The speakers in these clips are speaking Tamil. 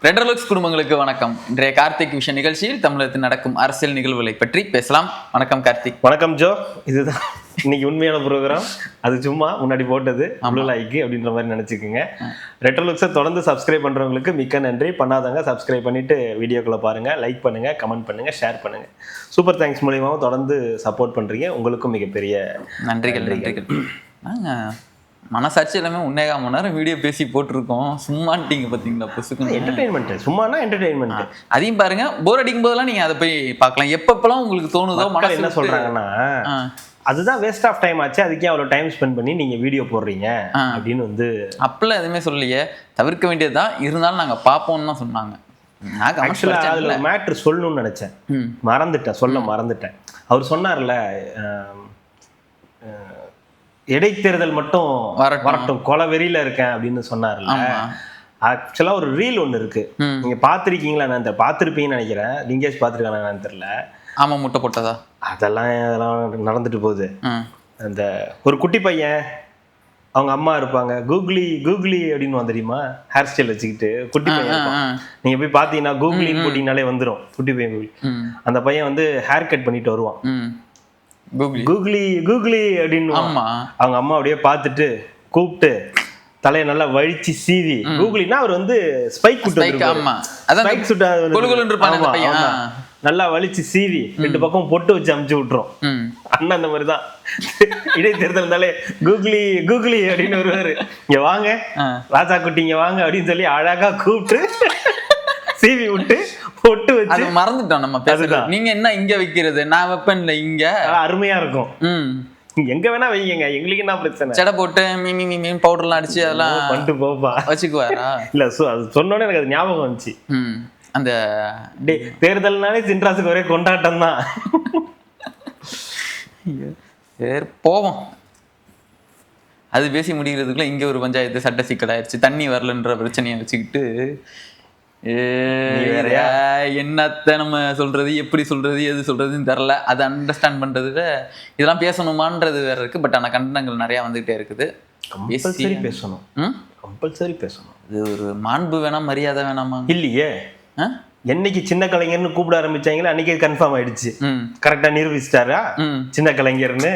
ரெட்ரோலுக்ஸ் குடும்பங்களுக்கு வணக்கம். இன்றைய கார்த்திக் விஷன் நிகழ்ச்சியில் தமிழகத்தில் நடக்கும் அரசியல் நிகழ்வுகளை பற்றி பேசலாம். வணக்கம் கார்த்திக். வணக்கம் ஜோ. இதுதான் இன்னைக்கு உண்மையான ப்ரோக்ராம். அது சும்மா முன்னாடி போட்டது லைக்கு அப்படின்ற மாதிரி நினைச்சுக்கோங்க. ரெட்ரோலுக்ஸை தொடர்ந்து சப்ஸ்கிரைப் பண்றவங்களுக்கு மிக்க நன்றி. பண்ணாதவங்க சப்ஸ்கிரைப் பண்ணிட்டு வீடியோக்குள்ள பாருங்க, லைக் பண்ணுங்க, கமெண்ட் பண்ணுங்க, ஷேர் பண்ணுங்க. சூப்பர் தேங்க்ஸ் மூலியமாவும் தொடர்ந்து சப்போர்ட் பண்றீங்க. உங்களுக்கும் மிகப்பெரிய நன்றிகள். மனசாட்சி எல்லாமே 1.5 மணி நேரம் வீடியோ பேசி போட்டிருக்கோம். சும்மாட்டிங்க பார்த்தீங்களா? புசுக்கு என்டர்டைன்மெண்ட், சும்மானா என்டர்டைன்மெண்ட். அதையும் பாருங்க, போர் அடிக்கும் போதெல்லாம் நீங்க அதை போய் பார்க்கலாம். எப்பப்பெல்லாம் உங்களுக்கு தோணுதோ. மக்கள் என்ன சொல்றாங்கன்னா, அதுதான் வேஸ்ட் ஆஃப் டைம் ஆச்சு, அதுக்கே அவ்வளோ டைம் ஸ்பெண்ட் பண்ணி நீங்க வீடியோ போடுறீங்க அப்படின்னு வந்து அப்பெல்லாம் எதுவுமே சொல்லலையே. தவிர்க்க வேண்டியதுதான், இருந்தாலும் நாங்க பார்ப்போம்னு தான் சொன்னாங்க. ஆக்சுவலா அதுல மேட்ரு சொல்லணும்னு நினைச்சேன், மறந்துட்டேன். அவர் சொன்னார்ல, இடைத்தேர்தல் மட்டும் வரட்டும், கொலை வெறியில இருக்கேன் அப்படின்னு சொன்னார்ல. ஆக்சுவலா ஒரு ரீல் ஒண்ணு இருக்கு, நீங்க பாத்திருக்கீங்களா? நான் பாத்திருப்பீங்கன்னு நினைக்கிறேன். லிங்கேஷ் பாத்திருக்கானு தெரியல. ஆமா, முட்டை போட்டதா? அதெல்லாம் நடந்துட்டு போகுது. அந்த ஒரு குட்டி பையன், அவங்க அம்மா இருப்பாங்க, கூகுளி அப்படின்னு தெரியுமா, ஹேர் ஸ்டைல் வச்சுக்கிட்டு குட்டி பையன். நீங்க போய் பாத்தீங்கன்னா கூகுளின்னு போட்டீங்கனாலே வந்துடும் குட்டி பையன் கூகுளி. அந்த பையன் வந்து ஹேர் கட் பண்ணிட்டு வருவான், கூகுளி அப்படின்னு. அவங்க அம்மா அப்படியே பார்த்துட்டு கூப்பிட்டு தலையை நல்லா வழிச்சு சீவி, கூகுளினா அவர் வந்து ஸ்பைக் நல்லா வலிச்சு சீவி 2 பக்கம் பொட்டு வச்சு அமுச்சு விட்டுரும். அண்ணன் அந்த மாதிரிதான் இடைத்தேர்தல் இருந்தாலே கூகுளி அப்படின்னு வருவாரு. இங்க வாங்க ராஜா குட்டி, இங்க வாங்க அப்படின்னு சொல்லி அழகா கூப்பிட்டு சீவி விட்டு பொட்டு வச்சு. மறந்துட்டோம் நம்ம பேசுறோம். நீங்க என்ன இங்க வைக்கிறது, நான் வைப்பேன் இல்ல இங்க. அருமையா இருக்கும். எங்க வேணா வைங்க, எங்களுக்கு என்ன பிரச்சனை. செடை போட்டு மீன் பவுடர் எல்லாம் அடிச்சு அதெல்லாம் பண்ணிட்டு போப்பா வச்சுக்குவாரா? இல்ல, அது சொன்னோன்னே எனக்கு அது ஞாபகம் வந்துச்சு. அந்த தேர்தல்னாலே சின்ராசுக்கு ஒரே கொண்டாட்டம் தான். போவோம். அது பேசி முடிகிறதுக்குள்ள இங்க ஒரு பஞ்சாயத்து சட்ட சிக்கலாயிருச்சு. தண்ணி வரலன்ற பிரச்சனையை வச்சுக்கிட்டு என்னத்த நம்ம சொல்றது, எப்படி சொல்றது, எது சொல்றதுன்னு தெரியல. அதை அண்டர்ஸ்டாண்ட் பண்றதுல இதெல்லாம் பேசணுமான்றது வேற இருக்கு. பட் ஆனா கண்டனங்கள் நிறைய வந்துகிட்டே இருக்குது. கம்பல்சரி பேசணும். இது ஒரு மாண்பு வேணா, மரியாதை வேணாமா? இல்லையே. என்னைக்கு சின்ன கலைஞர்னு கூப்பிட ஆரம்பிச்சாங்களே அன்னைக்கே கன்ஃபார்ம் ஆயிடுச்சு. கரெக்டா நிரூபிச்சிட்டாரா சின்ன கலைஞர்னு.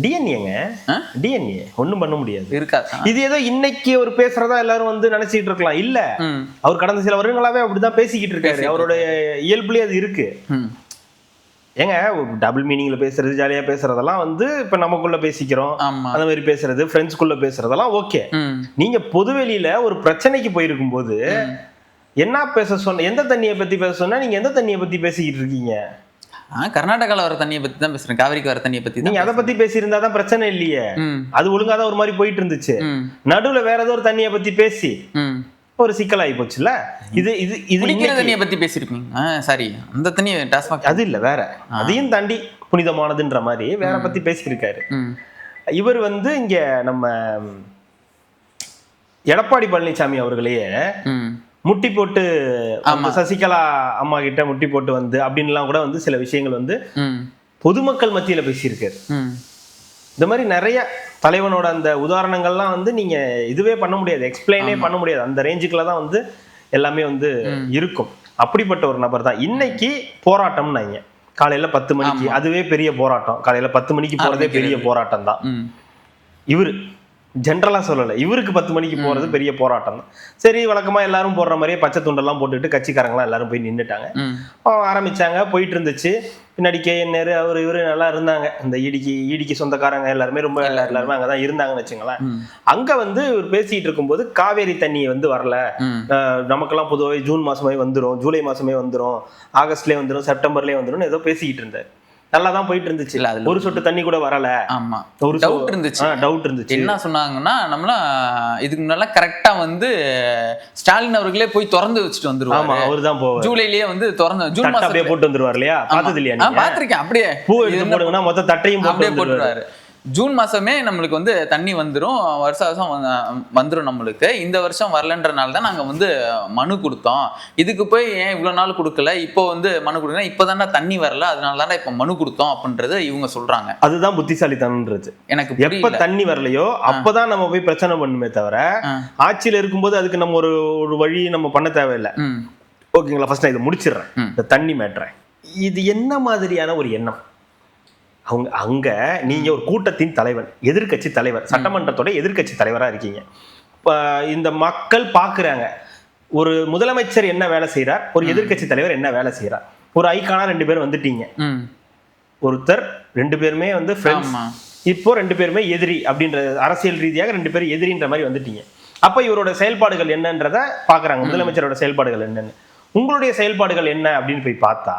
டிஎன்ஏ ஒண்ணும் பண்ண முடியாது. இது ஏதோ இன்னைக்கு ஒரு பேசுறதா எல்லாரும் வந்து நினைச்சிட்டு இருக்கலாம். இல்ல, அவர் கடந்த சில வருடங்களாவே அப்படிதான் பேசிக்கிட்டு இருக்காரு. அவரோட இயல்புலயே அது இருக்கு. ஏங்க, டபுள் மீனிங்ல பேசுறது, ஜாலியா பேசுறதெல்லாம் வந்து இப்ப நமக்குள்ள பேசிக்கிறோம். அந்த மாதிரி பேசுறது, ஃப்ரெண்ட்ஸ்குள்ள பேசுறதெல்லாம் ஓகே. நீங்க பொதுவெளியில ஒரு பிரச்சனைக்கு போயிருக்கும் போது என்ன பேச சொன்ன, எந்த தண்ணியை பத்தி பேச சொன்னா நீங்க எந்த தண்ணியை பத்தி பேசிக்கிட்டு இருக்கீங்க? கர்நாடகால வர தண்ணியை பத்தி தான் பேசுறேன். காவிரிக்கு வர தண்ணியை பத்தி. நீங்க அதை பத்தி பேசியிருந்தாதான் பிரச்சனை இல்லையே. அது ஒழுங்காதான் ஒரு மாதிரி போயிட்டு இருந்துச்சு. நடுவுல வேற ஏதோ ஒரு தண்ணியை பத்தி பேசி ஒரு சிக்கலாகி போச்சுல்ல. தண்ணியை பத்தி பேசிருக்கீங்க. சாரி, அந்த தண்ணி டாஸ்மாக் அது இல்ல, வேற. அதையும் தாண்டி புனிதமானதுன்ற மாதிரி வேற பத்தி பேசியிருக்காரு. இவர் வந்து இங்க நம்ம எடப்பாடி பழனிசாமி அவர்களையே முட்டி போட்டு, சசிகலா அம்மா கிட்ட முட்டி போட்டு வந்து அப்படின்லாம் கூட வந்து சில விஷயங்கள் வந்து பொதுமக்கள் மத்தியில பேசியிருக்காரு. இந்த மாதிரி நிறைய தலைவனோட அந்த உதாரணங்கள்லாம் வந்து நீங்க இதுவே பண்ண முடியாது, எக்ஸ்பிளைனே பண்ண முடியாது. அந்த ரேஞ்சுக்குள்ள தான் வந்து எல்லாமே வந்து இருக்கும். அப்படிப்பட்ட ஒரு நபர் தான் இன்னைக்கு போராட்டம்னாங்க. காலையில 10 மணிக்கு, அதுவே பெரிய போராட்டம். காலையில 10 மணிக்கு போறதே பெரிய போராட்டம் தான். இவரு ஜென்ரலா சொல்லலை, இவருக்கு 10 மணிக்கு போறது பெரிய போராட்டம் தான். சரி, வழக்கமா எல்லாரும் போடுற மாதிரியே பச்சை துண்டெல்லாம் போட்டுட்டு கட்சிக்காரங்களாம் எல்லாரும் போய் நின்றுட்டாங்க. ஆரம்பிச்சாங்க, போயிட்டு இருந்துச்சு. பின்னாடி KN அவர் இவரு நல்லா இருந்தாங்க. இந்த ஈடிக்கு சொந்தக்காரங்க எல்லாருமே எல்லாருமே அங்கதான் இருந்தாங்கன்னு வச்சுங்களேன். அங்க வந்து இவர் பேசிட்டு இருக்கும்போது காவேரி தண்ணி வந்து வரல, நமக்கெல்லாம் பொதுவாக ஜூன் மாசமே வந்துடும், ஜூலை மாசமே வந்துடும், ஆகஸ்ட்லயே வந்துடும், செப்டம்பர்லயே வந்துடும் ஏதோ பேசிக்கிட்டு இருந்தார். நல்லா தான் போயிட்டு இருந்துச்சு. ஒரு சொட்டு தண்ணி கூட வரல. ஆமா, ஒரு டவுட் இருந்துச்சு. என்ன சொன்னாங்கன்னா, நம்மள இதுக்கு முன்னால கரெக்டா வந்து ஸ்டாலின் அவர்களே போய் திறந்து வச்சுட்டு வந்துருவாரு. ஆமா, அவர்தான் போவார். ஜூலைலயே வந்து திறந்து ஜூன் மாசம் அப்படியே போட்டு வந்துருவாரு இல்லையா? பார்த்தது இல்லையா? பாத்திருக்கேன். அப்படியே பூ எடுத்து போடுங்கன்னா மொத்த தட்டையும் அப்படியே போட்டுருவாரு. ஜூன் மாசமே நம்மளுக்கு வந்து தண்ணி வந்துடும், வருஷம் வந்துடும் நம்மளுக்கு. இந்த வருஷம் வரலன்றனால தான் நாங்கள் வந்து மனு கொடுத்தோம். இதுக்கு போய் ஏன் இவ்வளோ நாள் கொடுக்கல, இப்போ வந்து மனு கொடுக்கல, இப்போ தானே தண்ணி வரல, அதனால தானே இப்போ மனு கொடுத்தோம் அப்படின்றது இவங்க சொல்றாங்க. அதுதான் புத்திசாலித்தனம்ன்றது. எனக்கு எப்ப தண்ணி வரலையோ அப்பதான் நம்ம போய் பிரச்சனை பண்ணுமே தவிர, ஆட்சியில இருக்கும்போது அதுக்கு நம்ம ஒரு வழி நம்ம பண்ண தேவையில்லை. ஓகேங்களா? ஃபர்ஸ்ட் நான் இதை முடிச்சிடுறேன். இந்த தண்ணி மேட்றேன், இது என்ன மாதிரியான ஒரு எண்ணம்? அங்க நீங்க ஒரு கூட்டத்தின் தலைவன், எதிர்கட்சி தலைவர், சட்டமன்றத்தோட எதிர்கட்சி தலைவரா இருக்கீங்க. இந்த மக்கள் பாக்குறாங்க ஒரு முதலமைச்சர் என்ன வேலை செய்யறார், ஒரு எதிர்கட்சி தலைவர் என்ன வேலை செய்யறார். ஒரு ஐக்கானா 2 பேர் வந்துட்டீங்க. ஒருத்தர் 2 பேருமே வந்து ஃப்ரெண்ட்ஸ், இப்போ 2 பேருமே எதிரி அப்படின்ற அரசியல் ரீதியாக 2 பேரும் எதிரின்ற மாதிரி வந்துட்டீங்க. அப்ப இவரோட செயல்பாடுகள் என்னன்றத பாக்குறாங்க, முதலமைச்சரோட செயல்பாடுகள் என்னன்னு. உங்களுடைய செயல்பாடுகள் என்ன அப்படின்னு போய் பார்த்தா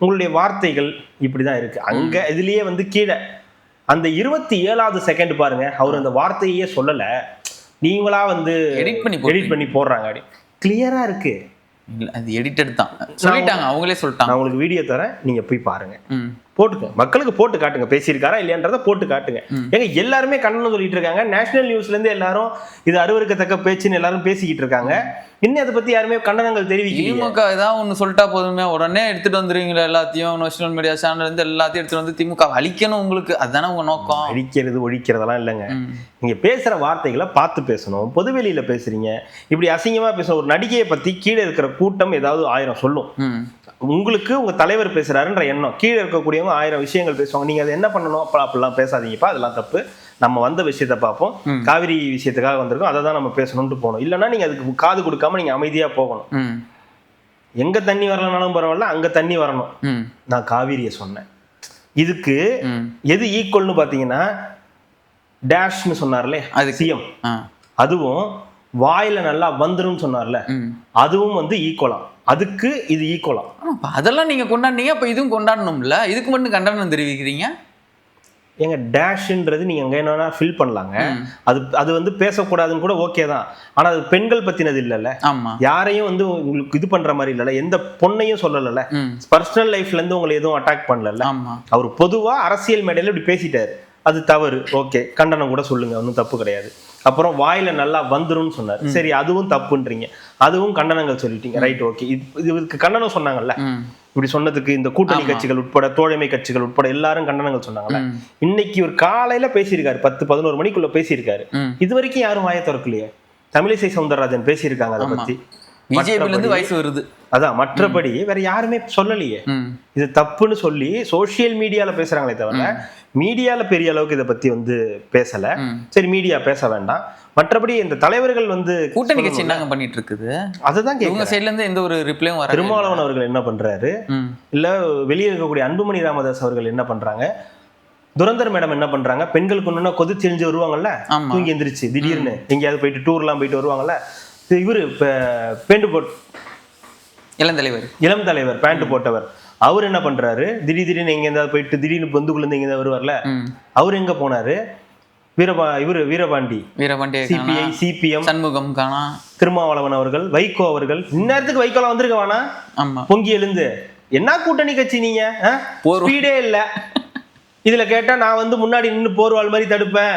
உங்களுடைய வார்த்தைகள் இப்படிதான் இருக்கு. அங்க இதுலயே வந்து கீழே அந்த 27வது செகண்ட் பாருங்க, அவர் அந்த வார்த்தையே சொல்லல, நீங்களா வந்து எடிட் பண்ணி போடுறாங்க. அப்படி கிளியரா இருக்கு. அது எடிட்டட் தான் சொல்லிட்டாங்க, அவங்களே சொல்லிட்டாங்க. நான் உங்களுக்கு வீடியோ தரேன், நீங்க போய் பாருங்க, போட்டுங்க, மக்களுக்கு போட்டு காட்டுங்க, பேசியிருக்காரா இல்லையான்றத போட்டு காட்டுங்க. ஏங்க எல்லாருமே கண்டனம் சொல்லிட்டு இருக்காங்க. நேஷனல் நியூஸ்ல இருந்து எல்லாரும் இது அருவருக்கத்தக்க பேச்சுன்னு எல்லாரும் பேசிக்கிட்டு இருக்காங்க. இன்னும் அதை பத்தி யாருமே கண்டனங்கள் தெரிவிக்கல. திமுக ஏதாவது ஒண்ணு சொல்லிட்டா போதுமே உடனே எடுத்துட்டு வந்துருவீங்களா எல்லாத்தையும், நேஷனல் மீடியா சேனல் இருந்து எல்லாத்தையும் எடுத்துட்டு வந்து திமுக அழிக்கணும். உங்களுக்கு அதுதானே உங்க நோக்கம்? அழிக்கிறது ஒழிக்கிறதெல்லாம் இல்லைங்க. நீங்க பேசுற வார்த்தைகளை பார்த்து பேசணும். பொதுவெளியில பேசுறீங்க, இப்படி அசிங்கமா பேசணும். ஒரு நடிகையை பத்தி கீழே இருக்கிற கூட்டம் ஏதாவது 1000 சொல்லும். உங்களுக்கு உங்க தலைவர் பேசுறாருன்ற எண்ணம், கீழே இருக்கக்கூடியவங்க 1000 விஷயங்கள் பேசுவாங்க. நீங்க அதை என்ன பண்ணணும்? அப்படிலாம் பேசாதீங்கப்பா, அதெல்லாம் தப்பு, நம்ம வந்த விஷயத்த பார்ப்போம், காவிரி விஷயத்துக்காக வந்திருக்கோம், அதை தான் நம்ம பேசணும்னு போகணும். இல்லைன்னா நீங்க அதுக்கு காது கொடுக்காம நீங்க அமைதியா போகணும். எங்க தண்ணி வரலனாலும் பரவாயில்ல, அங்க தண்ணி வரணும். நான் காவிரியை சொன்னேன். இதுக்கு எது ஈக்குவல்னு பாத்தீங்கன்னா டேஷ்னு சொன்னார்ல அது சிஎம், அதுவும் வாயில நல்லா வந்துரும் சொன்னார்ல, அதுவும் வந்து ஈக்குவலா. அதுக்கு இது ஈக்குவலா. அதெல்லாம் நீங்க கொண்டாடுனீங்க, அப்ப இதுவும் கொண்டாடணும்ல, இதுக்கு மட்டும் கண்டனம் தெரிவிக்கிறீங்க. எங்க டேஷ்ன்றது நீங்க எங்க என்ன ஃபில் பண்ணலாங்க. அது வந்து பேசக்கூடாதுன்னு கூட ஓகே தான். ஆனா அது பெண்கள் பத்தினது இல்லைல்ல, யாரையும் வந்து உங்களுக்கு இது பண்ற மாதிரி இல்லைல்ல, எந்த பொண்ணையும் சொல்லல, பர்சனல் லைஃப்ல இருந்து உங்களை எதுவும் அட்டாக் பண்ணல. அவர் பொதுவா அரசியல் மேடையில இப்படி பேசிட்டாரு, அது தவறு, ஓகே, கண்டனம் கூட சொல்லுங்க, ஒன்றும் தப்பு கிடையாது. அப்புறம் வாயில நல்லா வந்துரும்னு சொன்னார், சரி அதுவும் தப்புன்றீங்க, அதுவும் கண்டனங்கள் சொல்லிட்டீங்க, ரைட், ஓகே. இதுக்கு கண்டனம் சொன்னாங்கல்ல, இப்படி சொன்னதுக்கு இந்த கூட்டணி கட்சிகள் உட்பட தோழமை கட்சிகள் உட்பட எல்லாரும் கண்டனங்கள் சொன்னாங்கல்ல. இன்னைக்கு ஒரு காலையில பேசியிருக்காரு, 10-11 மணிக்குள்ள பேசியிருக்காரு. இது வரைக்கும் யாரும் வாயை திறக்கலையே. தமிழிசை சவுந்தரராஜன் பேசியிருக்காங்க அதை பத்தி, வயசு வருது. அதான், மற்றபடி வேற யாருமே சொல்லலையே. இது தப்புன்னு சொல்லி சோசியல் மீடியால பேசுறாங்களே தவிர மீடியால பெரிய அளவுக்கு இதை பத்தி வந்து பேசல. சரி, மீடியா பேச வேண்டாம். மற்றபடி இந்த தலைவர்கள் வந்து கூட்டணி கட்சி என்ன பண்ணிட்டு இருக்குது, அதுதான் உங்க சைடுல இருந்து எந்த ஒரு ரிப்ளையும் வர. திருமாவளவன் அவர்கள் என்ன பண்றாரு, இல்ல வெளியே இருக்கக்கூடிய அன்புமணி ராமதாஸ் அவர்கள் என்ன பண்றாங்க, துரந்தர் மேடம் என்ன பண்றாங்க, பெண்களுக்கு ஒண்ணுன்னா கொதிச்சு எரிஞ்சு வருவாங்கல்ல, தூங்கி எந்திரிச்சு திடீர்னு எங்கேயாவது போயிட்டு டூர்லாம் போயிட்டு வருவாங்கல்ல. இவரு இளம் தலைவர் பேண்ட் போட்டவர், அவர் என்ன பண்றாரு, திடீர்னு எங்க இருந்தாவது போயிட்டு திடீர்னு பொந்துக்குள்ள இருந்து எங்க வருவார்ல, அவர் எங்க போனாரு, வீரபாண்டி சிபிஐ சிபிஎம் சண்முகம் காணா, திருமாவளவன் அவர்கள், வைகோ அவர்கள், இந்நேரத்துக்கு வைகோலாம் வந்திருக்க வேணா, பொங்கி எழுந்து என்ன கூட்டணி கட்சி நீங்க, ஸ்பீடே இல்ல. இதுல கேட்டா நான் வந்து முன்னாடி நின்று போர்வாள் மாதிரி தடுப்பேன்.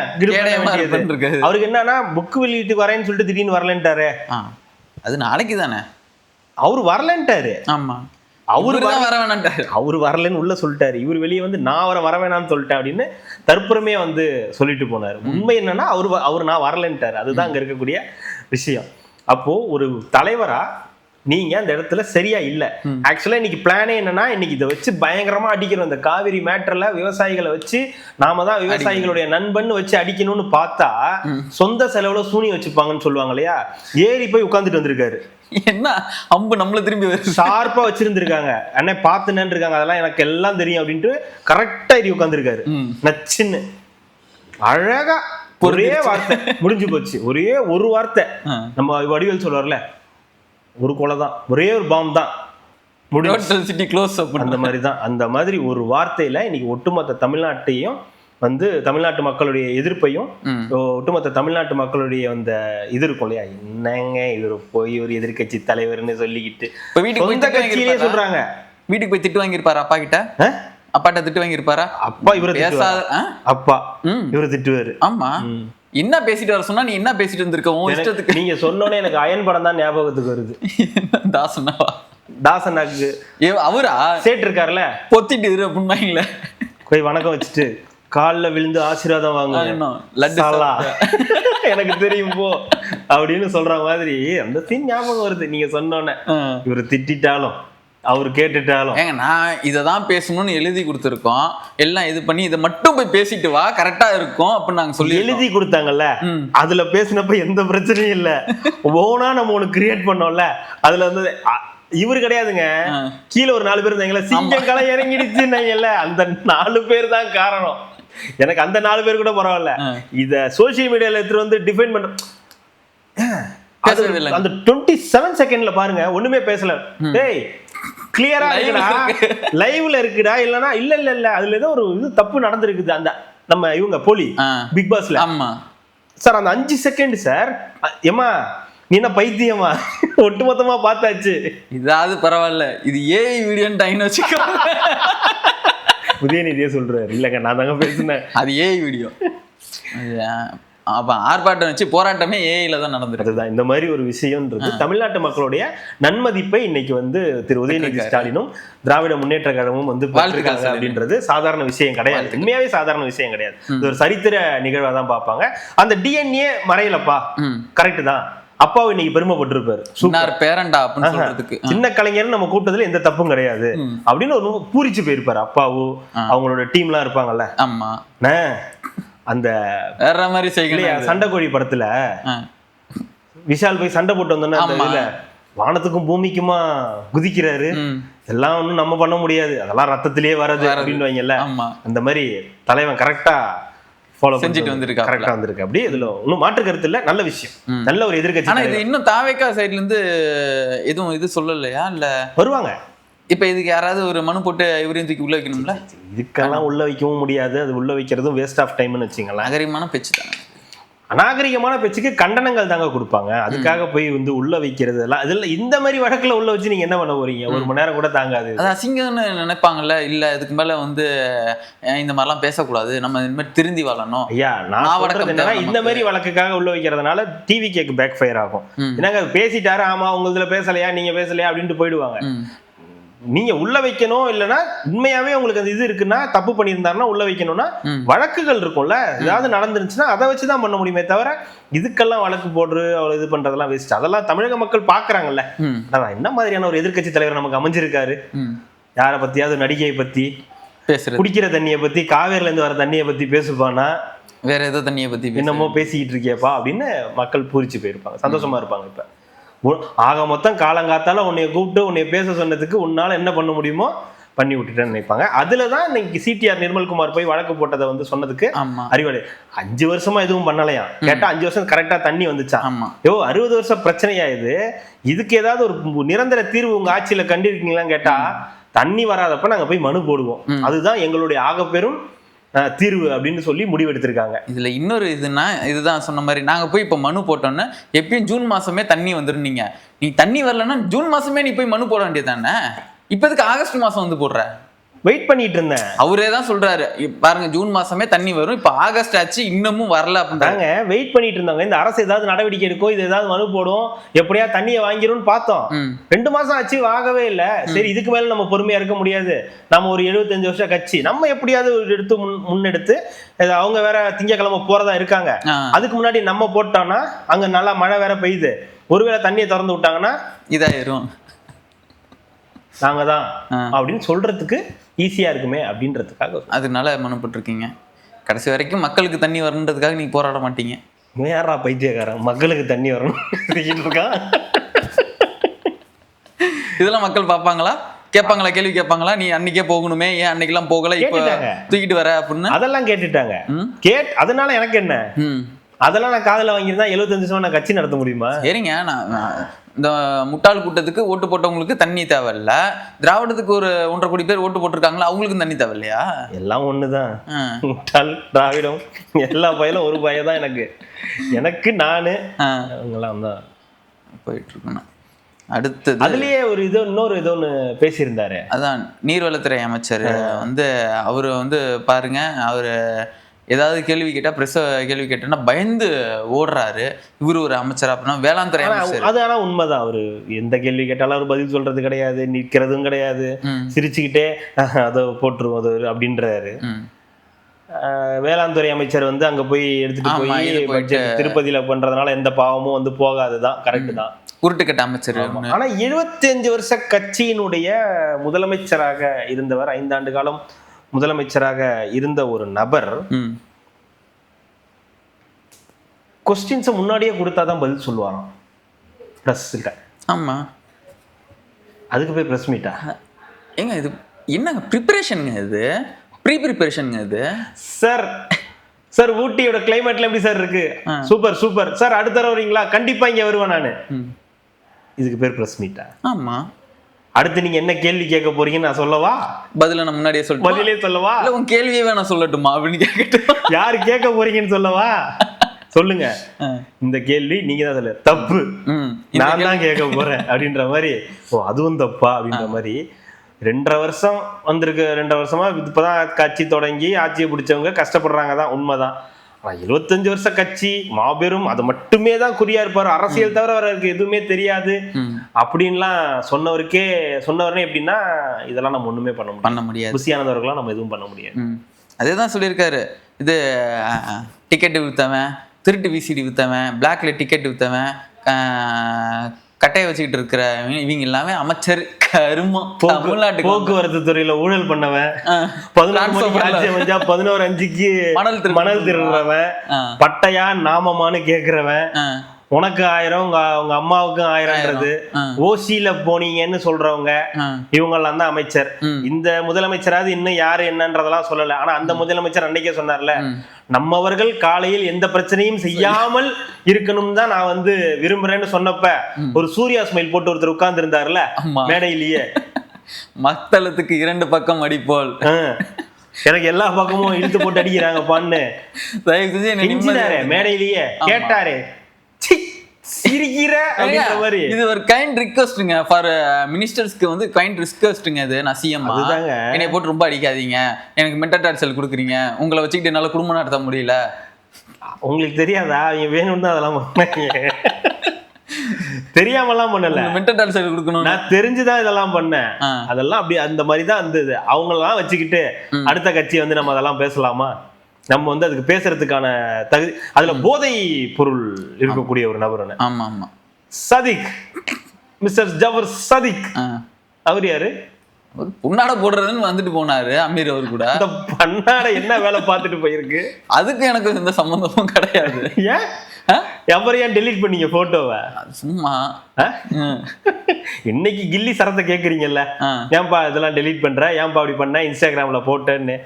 அவருக்கு என்னன்னா புக்கு வெளியிட்டு வரேன்னு சொல்லிட்டு திடீர்னு வரலன்ட்டாரு. அது நாளைக்கு தானே அவரு வரலன்ட்டாரு. ஆமா, அவரு வரலன்னு உள்ள சொல்லிட்டாரு. இவர் வெளியே வந்து நான் வர வேணாம்னு சொல்லிட்டேன் அப்படின்னு தற்புறமே வந்து சொல்லிட்டு போனாரு. உண்மை என்னன்னா அவரு நான் வரலன்ட்டாரு. அதுதான் அங்க இருக்கக்கூடிய விஷயம். அப்போ ஒரு தலைவரா நீங்க அந்த இடத்துல சரியா இல்ல. ஆக்சுவலா இன்னைக்கு பிளானே என்னன்னா, இன்னைக்கு இதை வச்சு பயங்கரமா அடிக்கிறோம். இந்த காவிரி மேட்டர்ல விவசாயிகளை வச்சு நாம தான் விவசாயிகளுடைய நண்பன் வச்சு அடிக்கணும்னு பார்த்தா சொந்த செலவுல சூனி வச்சுப்பாங்கன்னு சொல்லுவாங்க இல்லையா, ஏறி போய் உட்காந்துட்டு வந்திருக்காரு. என்ன அம்பு நம்மள திரும்பி ஷார்ப்பா வச்சிருந்திருக்காங்க, அண்ணே பார்த்துன்னு இருக்காங்க, அதெல்லாம் எனக்கு எல்லாம் தெரியும் அப்படின்ட்டு கரெக்டா ஏறி உட்காந்துருக்காரு. நச்சுன்னு அழகா ஒரே வார்த்தை முடிஞ்சு போச்சு. ஒரே ஒரு வார்த்தை. நம்ம வடிவேல் சொல்லுவார்ல, ஒரு கொலை தான், ஒரே ஒரு பாம் தான், அந்த மாதிரி தான். அந்த மாதிரி ஒரு வார்த்தையில இன்னைக்கு ஒட்டுமொத்த தமிழ்நாட்டையும் வந்து தமிழ்நாட்டு மக்களுடைய எதிர்ப்பையும் ஒட்டுமொத்த தமிழ்நாட்டு மக்களுடைய அந்த இது இருக்கும் இல்லையா, என்னங்க இவர் போய் ஒரு எதிர்கட்சி தலைவர்னு சொல்லிக்கிட்டு சொந்த கட்சியிலே சொல்றாங்க. வீட்டுக்கு போய் திட்டு வாங்கியிருப்பாரு அப்பா கிட்ட, அப்பாட்ட திட்டு வாங்கியிருப்பாரா? அப்பா இவரை பேசாத அப்பா இவரை திட்டுவாரு. ஆமா, என்ன பேசிட்டு வர சொன்னா நீ என்ன பேசிட்டு இருந்திருக்க உன் இஷ்டத்துக்கு. நீங்க சொன்னோன்னே எனக்கு அயன் படம் தான் ஞாபகத்துக்கு வருது. தாசனாவா? தாசனாக்கு அவரா சேட் இருக்காருல்ல, பொத்திட்டு இரு அப்படின்னாங்களே, போய் வணக்கம் வச்சுட்டு காலில் விழுந்து ஆசீர்வாதம் வாங்கணும் எனக்கு தெரியும் போ அப்படின்னு சொல்ற மாதிரி அந்த சீன் ஞாபகம் வருது நீங்க சொன்னோன்னே. இவரு திட்டாலும் அவரு கேட்டுட்டாலும் ஏங்க நான் இதை தான் பேசணும்னு எழுதி கொடுத்துருக்கோம், எல்லாம் இது பண்ணி இதை மட்டும் போய் பேசிட்டு வா கரெக்டா இருக்கும் அப்படின்னு நாங்க சொல்லி எழுதி கொடுத்தாங்கல்ல. அதுல பேசினப்ப எந்த பிரச்சனையும் இல்ல, ஓனா நம்ம ஒண்ணு கிரியேட் பண்ணோம்ல. அதுல வந்து இவரு கிடையாதுங்க, கீழே ஒரு 4 பேர் இருந்தாங்கல்ல, சிங்கம் களை இறங்கிடுச்சுன்னாங்கல்ல, அந்த 4 பேர் தான் காரணம். எனக்கு அந்த 4 பேர் கூட பரவாயில்ல, இத சோசியல் மீடியால எடுத்துட்டு வந்து டிஃபைன் பண்ற அந்த 27 செகண்ட்ல பாருங்க ஒண்ணுமே பேசல. டேய் கிளியரா இருக்குடா, லைவ்ல இருக்குடா, இல்லனா இல்ல இல்ல இல்ல அதுல ஏதோ ஒரு இது தப்பு நடந்திருக்குது. அந்த நம்ம இவங்க போலி பிக் பாஸ்ல. ஆமா சார், அந்த 5 செகண்ட் சார், ஏமா நீ என்ன பைத்தியமா, ஒட்டுமொத்தமா பார்த்தாச்சு. இதாவது பரவாயில்ல, இது ஏஐ வீடியோன்னு டைன் வச்சுக்கோ. உதயநிதியே சொல்றாரு, இல்லங்க நான் தாங்க பேசுனேன், அது ஏஐ வீடியோ. அப்ப ஆர்ப்பாட்டம் வச்சு போராட்டமே ஏஐல தான் நடந்துருக்கு. அதுதான் இந்த மாதிரி ஒரு விஷயம்ன்றது தமிழ்நாட்டு மக்களுடைய நன்மதிப்பை இன்னைக்கு வந்து திரு உதயநிதி ஸ்டாலினும் திராவிட முன்னேற்ற கழகமும் வந்து பார்த்துருக்காங்க அப்படின்றது சாதாரண விஷயம் கிடையாது. உண்மையாவே சாதாரண விஷயம் கிடையாது. இது ஒரு சரித்திர நிகழ்வா தான் பார்ப்பாங்க. அந்த டிஎன்ஏ மறையலப்பா, கரெக்ட் தான், அப்பாவை இன்னைக்கு பெருமைப்பட்டிருப்பாரு, சின்ன கலைஞர் நம்ம கூட்டத்துல எந்த தப்பும் கிடையாது அப்படின்னு ஒரு பூரிச்சு போயிருப்பாரு. அப்பாவும் அவங்களோட டீம்லாம் இருப்பாங்கல்ல. ஆமா, அந்த வேற மாதிரி செய்யலையா சண்டை கோழி படத்துல விஷால் போய் சண்டை போட்டு வந்தோன்னா வானத்துக்கும் பூமிக்குமா குதிக்கிறாரு, எல்லாம் ஒண்ணும் நம்ம பண்ண முடியாது, அதெல்லாம் ரத்தத்திலேயே வராது அப்படின்னு வைங்கல்ல. அந்த மாதிரி தலைவன் கரெக்டா ஃபாலோ செஞ்சுட்டு வந்திருக்கா, கரெக்டா வந்திருக்கு. அப்படி இதுல ஒன்னும் மாற்று கருத்து இல்ல, நல்ல விஷயம், நல்ல ஒரு எதிர்கட்சி. ஆனா இது இன்னும் தாவேகா சைட்ல இருந்து எதுவும் இது சொல்லலையா? இல்ல வருவாங்க. இப்ப இதுக்கு யாராவது ஒரு மனு போட்டு இவரையும் தூக்கி உள்ள வைக்கணும்ல? இதுக்கெல்லாம் உள்ள வைக்கவும் முடியாது, அது உள்ள வைக்கிறதும் வேஸ்ட் ஆஃப் டைம்னு வச்சுங்களேன். நாகரிகமான பேச்சு தானே. அநாகரிகமான பேச்சுக்கு கண்டனங்கள் தாங்க கொடுப்பாங்க, அதுக்காக போய் வந்து உள்ள வைக்கிறது எல்லாம் இதுல இந்த மாதிரி வழக்குல உள்ள வச்சு நீங்க என்ன பண்ண போறீங்க? 1 மணி நேரம் கூட தாங்காது. அது அசிங்கம்னு நினைப்பாங்கல்ல, இல்ல இதுக்கு மேல வந்து இந்த மாதிரிலாம் பேசக்கூடாது, நம்ம இந்த மாதிரி திருந்தி வாழணும். ஐயா நான் என்னன்னா இந்த மாதிரி வழக்குக்காக உள்ள வைக்கிறதுனால டிவி கேக்கு பேக் ஃபயர் ஆகும். என்னங்க பேசிட்டாரு, ஆமா உங்களதுல பேசலையா, நீங்க பேசலையா அப்படின்ட்டு போயிடுவாங்க. நீங்க உள்ள வைக்கணும், இல்லைன்னா உண்மையாவே உங்களுக்கு அந்த இது இருக்குன்னா, தப்பு பண்ணியிருந்தாருன்னா உள்ள வைக்கணும்னா வழக்குகள் இருக்கும்ல, ஏதாவது நடந்துருச்சுன்னா அதை வச்சுதான் பண்ண முடியுமே தவிர இதுக்கெல்லாம் வழக்கு போடுறது அவ்வளவு இது பண்றதெல்லாம் வேஸ்ட். அதெல்லாம் தமிழக மக்கள் பாக்குறாங்கல்ல. என்ன மாதிரியான ஒரு எதிர்கட்சி தலைவர் நமக்கு அமைஞ்சிருக்காரு, யாரை பத்தியாவது நடிகையை பத்தி பேசுறது, குடிக்கிற தண்ணியை பத்தி, காவேரில இருந்து வர தண்ணியை பத்தி பேசுப்பானா, வேற ஏதோ தண்ணியை பத்தி என்னமோ பேசிக்கிட்டு இருக்கியப்பா அப்படின்னு மக்கள் பூரிச்சு போயிருப்பாங்க, சந்தோஷமா இருப்பாங்க. இப்ப ஆக மொத்தம் காலங்காத்தால உன்னைய கூப்பிட்டு உன்னைய பேச சொன்னதுக்கு உன்னால என்ன பண்ண முடியுமோ பண்ணி விட்டுட்டேன்னு நினைப்பாங்க. அதுலதான் இன்னைக்கு சிடிஆர் நிர்மல்குமார் போய் வழக்கு போட்டதை வந்து சொன்னதுக்கு அறிவாளி 5 வருஷமா எதுவும் பண்ணலையா கேட்டா 5 வருஷம் கரெக்டா தண்ணி வந்துச்சான். 60 வருஷம் பிரச்சனையா இது, இதுக்கு ஏதாவது ஒரு நிரந்தர தீர்வு உங்க ஆட்சியில கண்டிருக்கீங்களான்னு கேட்டா தண்ணி வராதப்ப நாங்க போய் மனு போடுவோம், அதுதான் எங்களுடைய ஆகப்பெரும் தீர்வு அப்படின்னு சொல்லி முடிவெடுத்திருக்காங்க. இதுல இன்னொரு இதுதான் சொன்ன மாதிரி நாங்க போய் இப்ப மனு போட்டோம்னா எப்பயும் ஜூன் மாசமே தண்ணி வந்துடும். நீ தண்ணி வரலன்னா ஜூன் மாசமே நீ போய் மனு போட வேண்டியது தானே, இப்ப இதுக்கு ஆகஸ்ட் மாசம் வந்து போடுற? வெயிட் பண்ணிட்டு இருந்தேன். அவரே தான் சொல்றாரு, பாருங்க ஜூன் மாசமே தண்ணி வரும், இப்ப ஆகஸ்ட் ஆச்சு இன்னமும் வரல அப்படின்றாங்க. வெயிட் பண்ணிட்டு இருந்தாங்க, இந்த அரசு ஏதாவது நடவடிக்கை எடுக்கும், இது ஏதாவது மனு போடும், எப்படியா தண்ணியை வாங்கிரும் பார்த்தோம். 2 மாசம் ஆச்சு, வாங்கவே இல்லை. சரி இதுக்கு மேல நம்ம பொறுமையா இருக்க முடியாது, நம்ம ஒரு 75 வருஷம் கட்சி, நம்ம எப்படியாவது எடுத்து முன்னெடுத்து, அவங்க வேற திங்கக்கிழமை போறதா இருக்காங்க, அதுக்கு முன்னாடி நம்ம போட்டோம்னா அங்க நல்லா மழை வேற பெய்யுது, ஒருவேளை தண்ணியை திறந்து விட்டாங்கன்னா இதாயிரும், நாங்க தான் அப்படின்னு சொல்றதுக்கு ஈஸியா இருக்குமே அப்படின்றதுக்காக அதனால மனு போட்டிருக்கீங்க. கடைசி வரைக்கும் மக்களுக்கு தண்ணி வரணுன்றதுக்காக நீங்க போராட மாட்டீங்க. யாரா பைத்தியக்காரன் மக்களுக்கு தண்ணி வரணும் இருக்கான்? இதெல்லாம் மக்கள் பார்ப்பாங்களா, கேட்பாங்களா, கேள்வி கேட்பாங்களா? நீ அன்னைக்கே போகணுமே, ஏன் அன்னைக்கெல்லாம் போகல, இப்ப தூக்கிட்டு வர அப்படின்னு அதெல்லாம் கேட்டுட்டாங்க. அதனால எனக்கு என்ன, அதெல்லாம் நான் காதல வாங்கியிருந்தா 75 வருஷம் நான் கட்சி நடத்த முடியுமா? சரிங்க, நான் இந்த முட்டாள் கூட்டத்துக்கு ஓட்டு போட்டவங்களுக்கு தண்ணி தேவையில்ல, திராவிடத்துக்கு ஒரு 1.5 கோடி பேர் ஓட்டு போட்டிருக்காங்களா, அவங்களுக்கு தண்ணி தேவையில்லையா? எல்லாம் ஒண்ணுதான், முட்டாள் திராவிடம் எல்லா பயிலும் ஒரு பயம் தான் எனக்கு நானு அவங்களாம் தான் போயிட்டு இருக்கணும். அடுத்தது அதுலயே ஒரு இன்னொரு ஒண்ணு பேசியிருந்தாரு. அதான் நீர்வளத்துறை அமைச்சர் வந்து அவரு வந்து பாருங்க, அவரு ஏதாவது கேள்வி கேட்டா பிரஸ் கேள்வி கேட்டா பயந்து ஓடுறாரு. இவரு ஒரு அமைச்சர் அப்படின்னா வேளாண் துறை அமைச்சர். அது ஆனா உண்மைதான். அவரு எந்த கேள்வி கேட்டாலும் அவர் பதில் சொல்றது கிடையாது, நிற்கிறதும் கிடையாது, சிரிச்சுக்கிட்டே அதை போட்டுருவோம் அது அப்படின்றாரு. வேளாண் துறை அமைச்சர் வந்து அங்க போய் எடுத்துட்டு போய் பட்ஜெட் திருப்பதியில பண்றதுனால எந்த பாவமும் வந்து போகாதுதான், கரெக்ட் தான். உருட்டுக்கட்ட அமைச்சர். ஆனா 75 வருஷ கட்சியினுடைய முதலமைச்சராக இருந்தவர், 5 ஆண்டு காலம் முதலமைச்சராக இருந்த ஒரு நபர் கொஸ்டின்ஸ் முன்னாடியே கொடுத்தாதான் பதில் சொல்லுவாராம் பிரஸ் கிட்ட. ஆமா, அதுக்கு போய் பிரஸ் மீட்டா? ஏங்க இது என்னங்க ப்ரிப்பரேஷனுங்க, இது ப்ரீ ப்ரிப்பரேஷனுங்க இது. சார் ஊட்டியோட கிளைமேட்ல எப்படி சார் இருக்கு? சூப்பர் சூப்பர் சார், அடுத்த தடவை வரீங்களா? கண்டிப்பா இங்க வருவேன் நானு. இதுக்கு பேர் பிரஸ் மீட்டா? ஆமா. அடுத்து நீங்க என்ன கேள்வி கேட்க போறீங்கன்னு நான் சொல்லவா? பதில நான் முன்னாடியே சொல்லிட்டு பதிலே சொல்லவா? இல்ல உன் கேள்வியே வேணா சொல்லட்டுமா அப்படின்னு கேட்கட்டும். யாரு கேட்க போறீங்கன்னு சொல்லவா? சொல்லுங்க. இந்த கேள்வி நீங்க தான் சொல்ல, தப்பு நான் தான் கேட்க போறேன் அப்படின்ற மாதிரி. ஓ அதுவும் தப்பா அப்படின்ற மாதிரி 2.5 வருஷம் வந்திருக்கு. 2.5 வருஷமா இப்பதான் கட்சி தொடங்கி ஆட்சியை பிடிச்சவங்க கஷ்டப்படுறாங்க தான், உண்மைதான். ஆனா 75 வருஷ கட்சி மாபெரும், அது மட்டுமே தான் குறியா இருப்பாரு, அரசியல் தவிர அவருக்கு எதுவுமே தெரியாது அப்படின்லாம் சொன்னவரே எப்படின்னா இதெல்லாம் நம்ம ஒண்ணுமே பண்ண முடியாது. புசியானவர்களாம் நம்ம எதுவும் பண்ண முடியாது. அதேதான் சொல்லியிருக்காரு. இது டிக்கெட் வித்தவன், திருட்டு விசிடி வித்தவன், பிளாக்ல டிக்கெட் வித்தவன், கட்டையை வச்சுக்கிட்டு இருக்கிற இவங்க எல்லாமே அமைச்சர் கருமம். தமிழ்நாட்டு போக்குவரத்து துறையில ஊழல் பண்ணவன், 11:05 மணல் திருடுறவன், பட்டையா நாமமானு கேக்குறவன், உனக்கு 1000 உங்க அம்மாவுக்கு 1000ன்றது, ஓசியில போனீங்கன்னு சொல்றவங்க, இவங்க எல்லாம் தான் அமைச்சர். இந்த முதலமைச்சராவது இன்னும் யாரு என்னன்றதெல்லாம் சொல்லல. ஆனா அந்த முதலமைச்சர் அன்னைக்கே சொன்னார்ல, நம்மவர்கள் காலையில் எந்த பிரச்சனையும் செய்யாமல் இருக்கணும் தான் நான் வந்து விரும்புறேன்னு சொன்னப்ப ஒரு சூர்யா ஸ்மைல் போட்டு ஒருத்தர் உட்கார்ந்து இருந்தாருல மேடையிலேயே, மத்தளத்துக்கு 2 பக்கம் அடிப்போல், எனக்கு எல்லா பக்கமும் இழுத்து போட்டு அடிக்கிறாங்க பான்னு மேடையிலேயே கேட்டாரு. இது ஒரு கைண்ட் ரிக்வெஸ்ட்ங்க ஃபார் மினிஸ்டர்ஸ்க்கு வந்து கைண்ட் ரிக்வெஸ்ட்ங்க. இது நான் சிஎம் என்னைய போட்டு ரொம்ப அடிக்காதீங்க, எனக்கு மென்டல் டார்ச்சர் கொடுக்குறீங்க, உங்களை வச்சுக்கிட்டு என்னால குடும்பம் நடத்த முடியல. உங்களுக்கு தெரியாதா அவங்க வேணும்னு அதெல்லாம் தெரியாமலாம் பண்ணல, மென்டல் டார்ச்சர் கொடுக்கணும், நான் தெரிஞ்சுதான் இதெல்லாம் பண்ணேன். அதெல்லாம் அப்படி அந்த மாதிரி தான் இருந்தது. அவங்களெல்லாம் வச்சுக்கிட்டு அடுத்த கட்சி வந்து நம்ம அதெல்லாம் பேசலாமா? நம்ம வந்து அதுக்கு பேசுறதுக்கான தகுதி, அதுல போதை பொருள் இருக்கக்கூடிய ஒரு நபர். ஆமா ஆமா, சதிக், மிஸ்டர் ஜவர் சதிக். அவர் யாரு? புன்னாட போடுறதுன்னு வந்துட்டு போனாரு அமீர் அவர் கூட. அந்த பன்னாட என்ன வேலை பார்த்துட்டு போயிருக்கு? அதுக்கு எனக்கு எந்த சம்பந்தமும் கிடையாது. ஏன் எவரையா டெலீட் பண்ணீங்க போட்டோவை? சும்மா இன்னைக்கு கில்லி சரத்தை கேக்குறீங்கல்ல, ஏன்பா இதெல்லாம் டெலீட் பண்ற, ஏன்பா அப்படி பண்ண இன்ஸ்டாகிராம்ல போட்டேன்னு.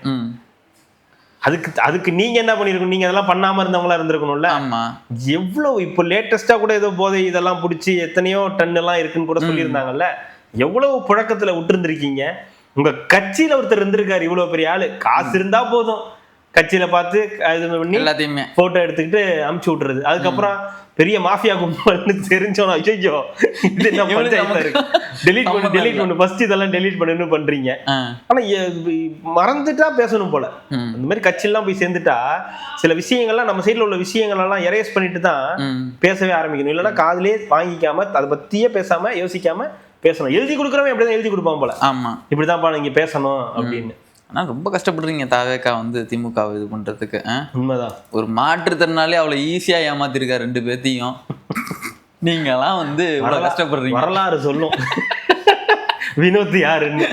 அதுக்கு நீங்க என்ன பண்ணிருக்கணும்? நீங்க அதெல்லாம் பண்ணாம இருந்தவங்களா இருந்திருக்கணும்ல. எவ்வளவு இப்போ லேட்டஸ்டா கூட ஏதோ போதை இதெல்லாம் பிடிச்சி எத்தனையோ டன் எல்லாம் இருக்குன்னு கூட சொல்லியிருந்தாங்கல்ல. எவ்வளவு புழக்கத்துல விட்டுருந்துருக்கீங்க. உங்க கட்சியில ஒருத்தர் இருந்திருக்காரு, இவ்வளவு பெரிய ஆளு, காசு இருந்தா போதும் கட்சியில பார்த்து எல்லாத்தையுமே போட்டோ எடுத்துக்கிட்டு அமுச்சு விட்டுறது. அதுக்கப்புறம் பெரிய மாஃபியா கும்பல்னு தெரிஞ்சோம். ஐயோ இது என்ன பஞ்சாயத்தா இருக்கு, டெலீட் பண்ணு ஃபர்ஸ்ட் இதெல்லாம் டெலீட் பண்ணுன்னு பண்றீங்க. ஆனா மறந்துட்டா பேசணும் போல. அந்த மாதிரி கட்சியெல்லாம் போய் சேர்ந்துட்டா சில விஷயங்கள்லாம் நம்ம சைட்ல உள்ள விஷயங்கள் எல்லாம் எரேஸ் பண்ணிட்டு தான் பேசவே ஆரம்பிக்கணும். இல்லைன்னா காதுலயே வாங்கிக்காம அதை பத்தியே பேசாம யோசிக்காம பேசணும். எழுதி கொடுக்குறவன் எப்படிதான் எழுதி கொடுப்பான் போல. ஆமா, இப்படிதான்ப்பா நீங்க பேசணும் அப்படின்னு. ஆனா ரொம்ப கஷ்டப்படுறீங்க தாவேக்கா வந்து திமுக இது பண்றதுக்கு. உண்மைதான். ஒரு மாற்றுத்திறனாலே அவ்வளவு ஈஸியா ஏமாத்திருக்காரு 2 பேத்தையும். நீங்க எல்லாம் வந்து கஷ்டப்படுறீங்க. வரலாறு சொல்லும் வினோத் யாருன்னு.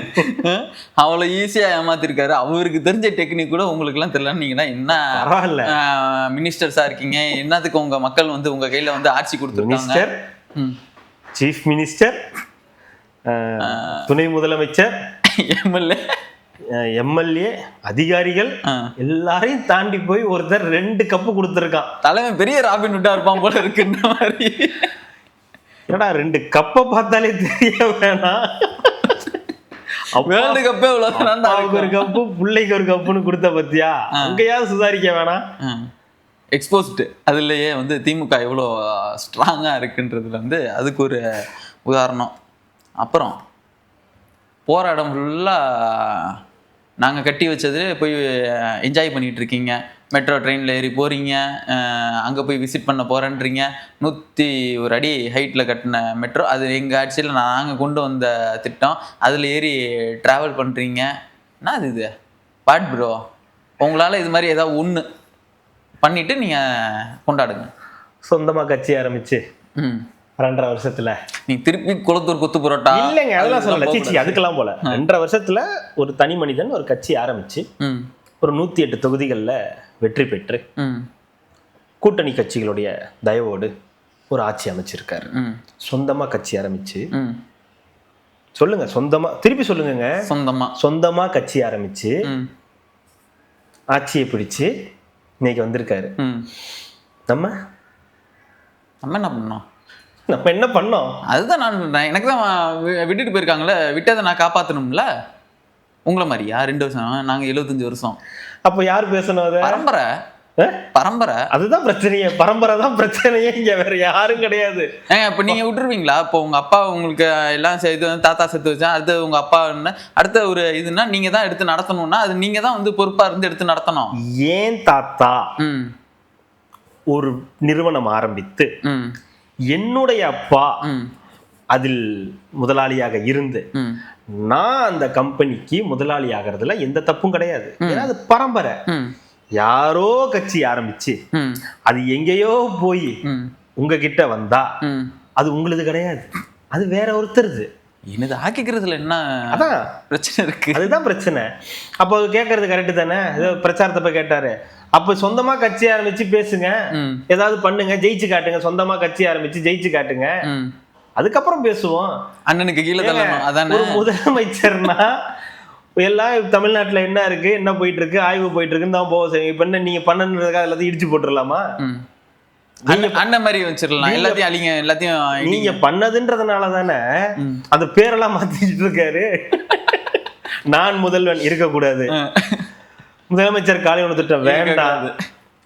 அவ்வளவு ஈஸியா ஏமாத்திருக்காரு. அவருக்கு தெரிஞ்ச டெக்னிக் கூட உங்களுக்கு எல்லாம் தெரியல. நீங்க என்ன மினிஸ்டர்ஸா இருக்கீங்க, என்னத்துக்கு உங்க மக்கள் வந்து உங்க கையில வந்து ஆட்சி கொடுத்துருக்காங்க. சீஃப் மினிஸ்டர், துணை முதலமைச்சர், எம்எல்ஏ அதிகாரிகள் எல்லாரையும் தாண்டி போய் ஒருத்தர் 2 கப்பு கொடுத்துருக்கான். தலைமை பெரிய ராபின் ஹுட்டா இருப்பான் போல இருக்குன்ற மாதிரி. ஏடா 2 கப்பை பார்த்தாலே தெரிய வேணாம். வேர்ல்டு கப்பே அவ்வளவு ஒரு கப்பு பிள்ளைக்கு ஒரு கப்புன்னு கொடுத்த பத்தியா, அங்கேயாவது சுதாரிக்க வேணாம். எக்ஸ்போஸ்டு அதுலயே வந்து திமுக எவ்வளோ ஸ்ட்ராங்கா இருக்குன்றதுல வந்து அதுக்கு ஒரு உதாரணம். அப்புறம் போகிற இடம் ஃபுல்லாக நாங்கள் கட்டி வச்சது போய் என்ஜாய் பண்ணிகிட்டு இருக்கீங்க. மெட்ரோ ட்ரெயினில் ஏறி போகிறீங்க, அங்கே போய் விசிட் பண்ண போகிறேன்றீங்க. 101 அடி ஹைட்டில் கட்டின மெட்ரோ, அது எங்கள் ஆட்சியில் நாங்கள் கொண்டு வந்த திட்டம். அதில் ஏறி ட்ராவல் பண்ணுறீங்க. என்ன இது வாட் ப்ரோ? உங்களால் இது மாதிரி ஏதாவது ஒன்று பண்ணிவிட்டு நீங்கள் கொண்டாடுங்க. சொந்தமாக கட்சி ஆரம்பிச்சு 2.5 வருஷத்துல நீ திருப்பி குளத்தூர் கொத்து புரோட்டா இல்லைங்க, அதெல்லாம் சொல்லல. சீச்சி, அதுக்கெல்லாம் போல. 2.5 வருஷத்துல ஒரு தனி மனிதன் ஒரு கட்சி ஆரம்பிச்சு ஒரு 108 தொகுதிகளில் வெற்றி பெற்று கூட்டணி கட்சிகளுடைய தயவோடு ஒரு ஆட்சி அமைச்சிருக்காரு. சொந்தமா கட்சி ஆரம்பிச்சு சொல்லுங்க, சொந்தமா திருப்பி சொல்லுங்க, சொந்தமா கட்சி ஆரம்பிச்சு ஆட்சியை பிடிச்சு இன்னைக்கு வந்திருக்காரு. நம்ம என்ன பண்ணோம்? அதுதான் நான் எனக்கு தான் விட்டுட்டு போயிருக்காங்களே, விட்டதை நான் காப்பாற்றணும்ல. உங்களை மாதிரியா 2 வருஷம், நாங்கள் 75 வருஷம். அப்போ யார் பேசணும்? அதை பரம்பரை. அதுதான் பிரச்சனையே, பரம்பரை தான் பிரச்சனையே, இங்க வேற யாரும் கிடையாது. இப்ப நீங்க விட்டுருவீங்களா? இப்போ உங்க அப்பா உங்களுக்கு எல்லாம் இது தாத்தா செத்து வச்சா, அடுத்து உங்க அப்பா அடுத்த ஒரு இதுன்னா நீங்க தான் எடுத்து நடத்தணும்னா அது நீங்க தான் வந்து பொறுப்பா இருந்து எடுத்து நடத்தணும். ஏன் தாத்தா ஒரு நிறுவனம் ஆரம்பித்து என்னுடைய அப்பா அதில் முதலாளியாக இருந்து நான் அந்த கம்பெனிக்கு முதலாளி ஆகிறதுல எந்த தப்பும் கிடையாது. ஏன்னா அது பரம்பரை. யாரோ கட்சி ஆரம்பிச்சு அது எங்கேயோ போய் உங்ககிட்ட வந்தா அது உங்களுது கிடையாது, அது வேற ஒருத்தருது. என்னது ஆக்கிக்கிறதுல என்ன அதான் பிரச்சனை இருக்கு? அதுதான் பிரச்சனை. அப்போ அது கேட்கறது கரெக்டு தானே? ஏதோ பிரச்சாரத்தை போய் கேட்டாரு. அப்ப சொந்தமா கட்சி ஆரம்பிச்சு பேசுங்க, ஏதாவது பண்ணுங்க, ஜெயிச்சு காட்டுங்க. சொந்தமா கட்சி ஆரம்பிச்சு ஜெயிச்சு காட்டுங்க, அதுக்கப்புறம் பேசுவோம். அண்ணனுக்கு கீழே அதான் முதலமைச்சர்னா எல்லாம் தமிழ்நாட்டுல என்ன இருக்கு, என்ன போயிட்டு இருக்கு, ஆய்வு போயிட்டு இருக்குன்னு தான் போக செய்யும். இப்ப என்ன நீங்க பண்ணதுக்காக எல்லாத்தையும் இடிச்சு போட்டுடலாமா? அண்ணன் மாதிரி வச்சிடலாம், எல்லாத்தையும் அழிங்க, எல்லாத்தையும் நீங்க பண்ணதுன்றதுனால தானே அந்த பேரெல்லாம் மாத்திட்டு இருக்காரு. நான் முதல்வன் இருக்கக்கூடாது, முதலமைச்சர் காலை உணவு திட்டம் வேண்டாம்,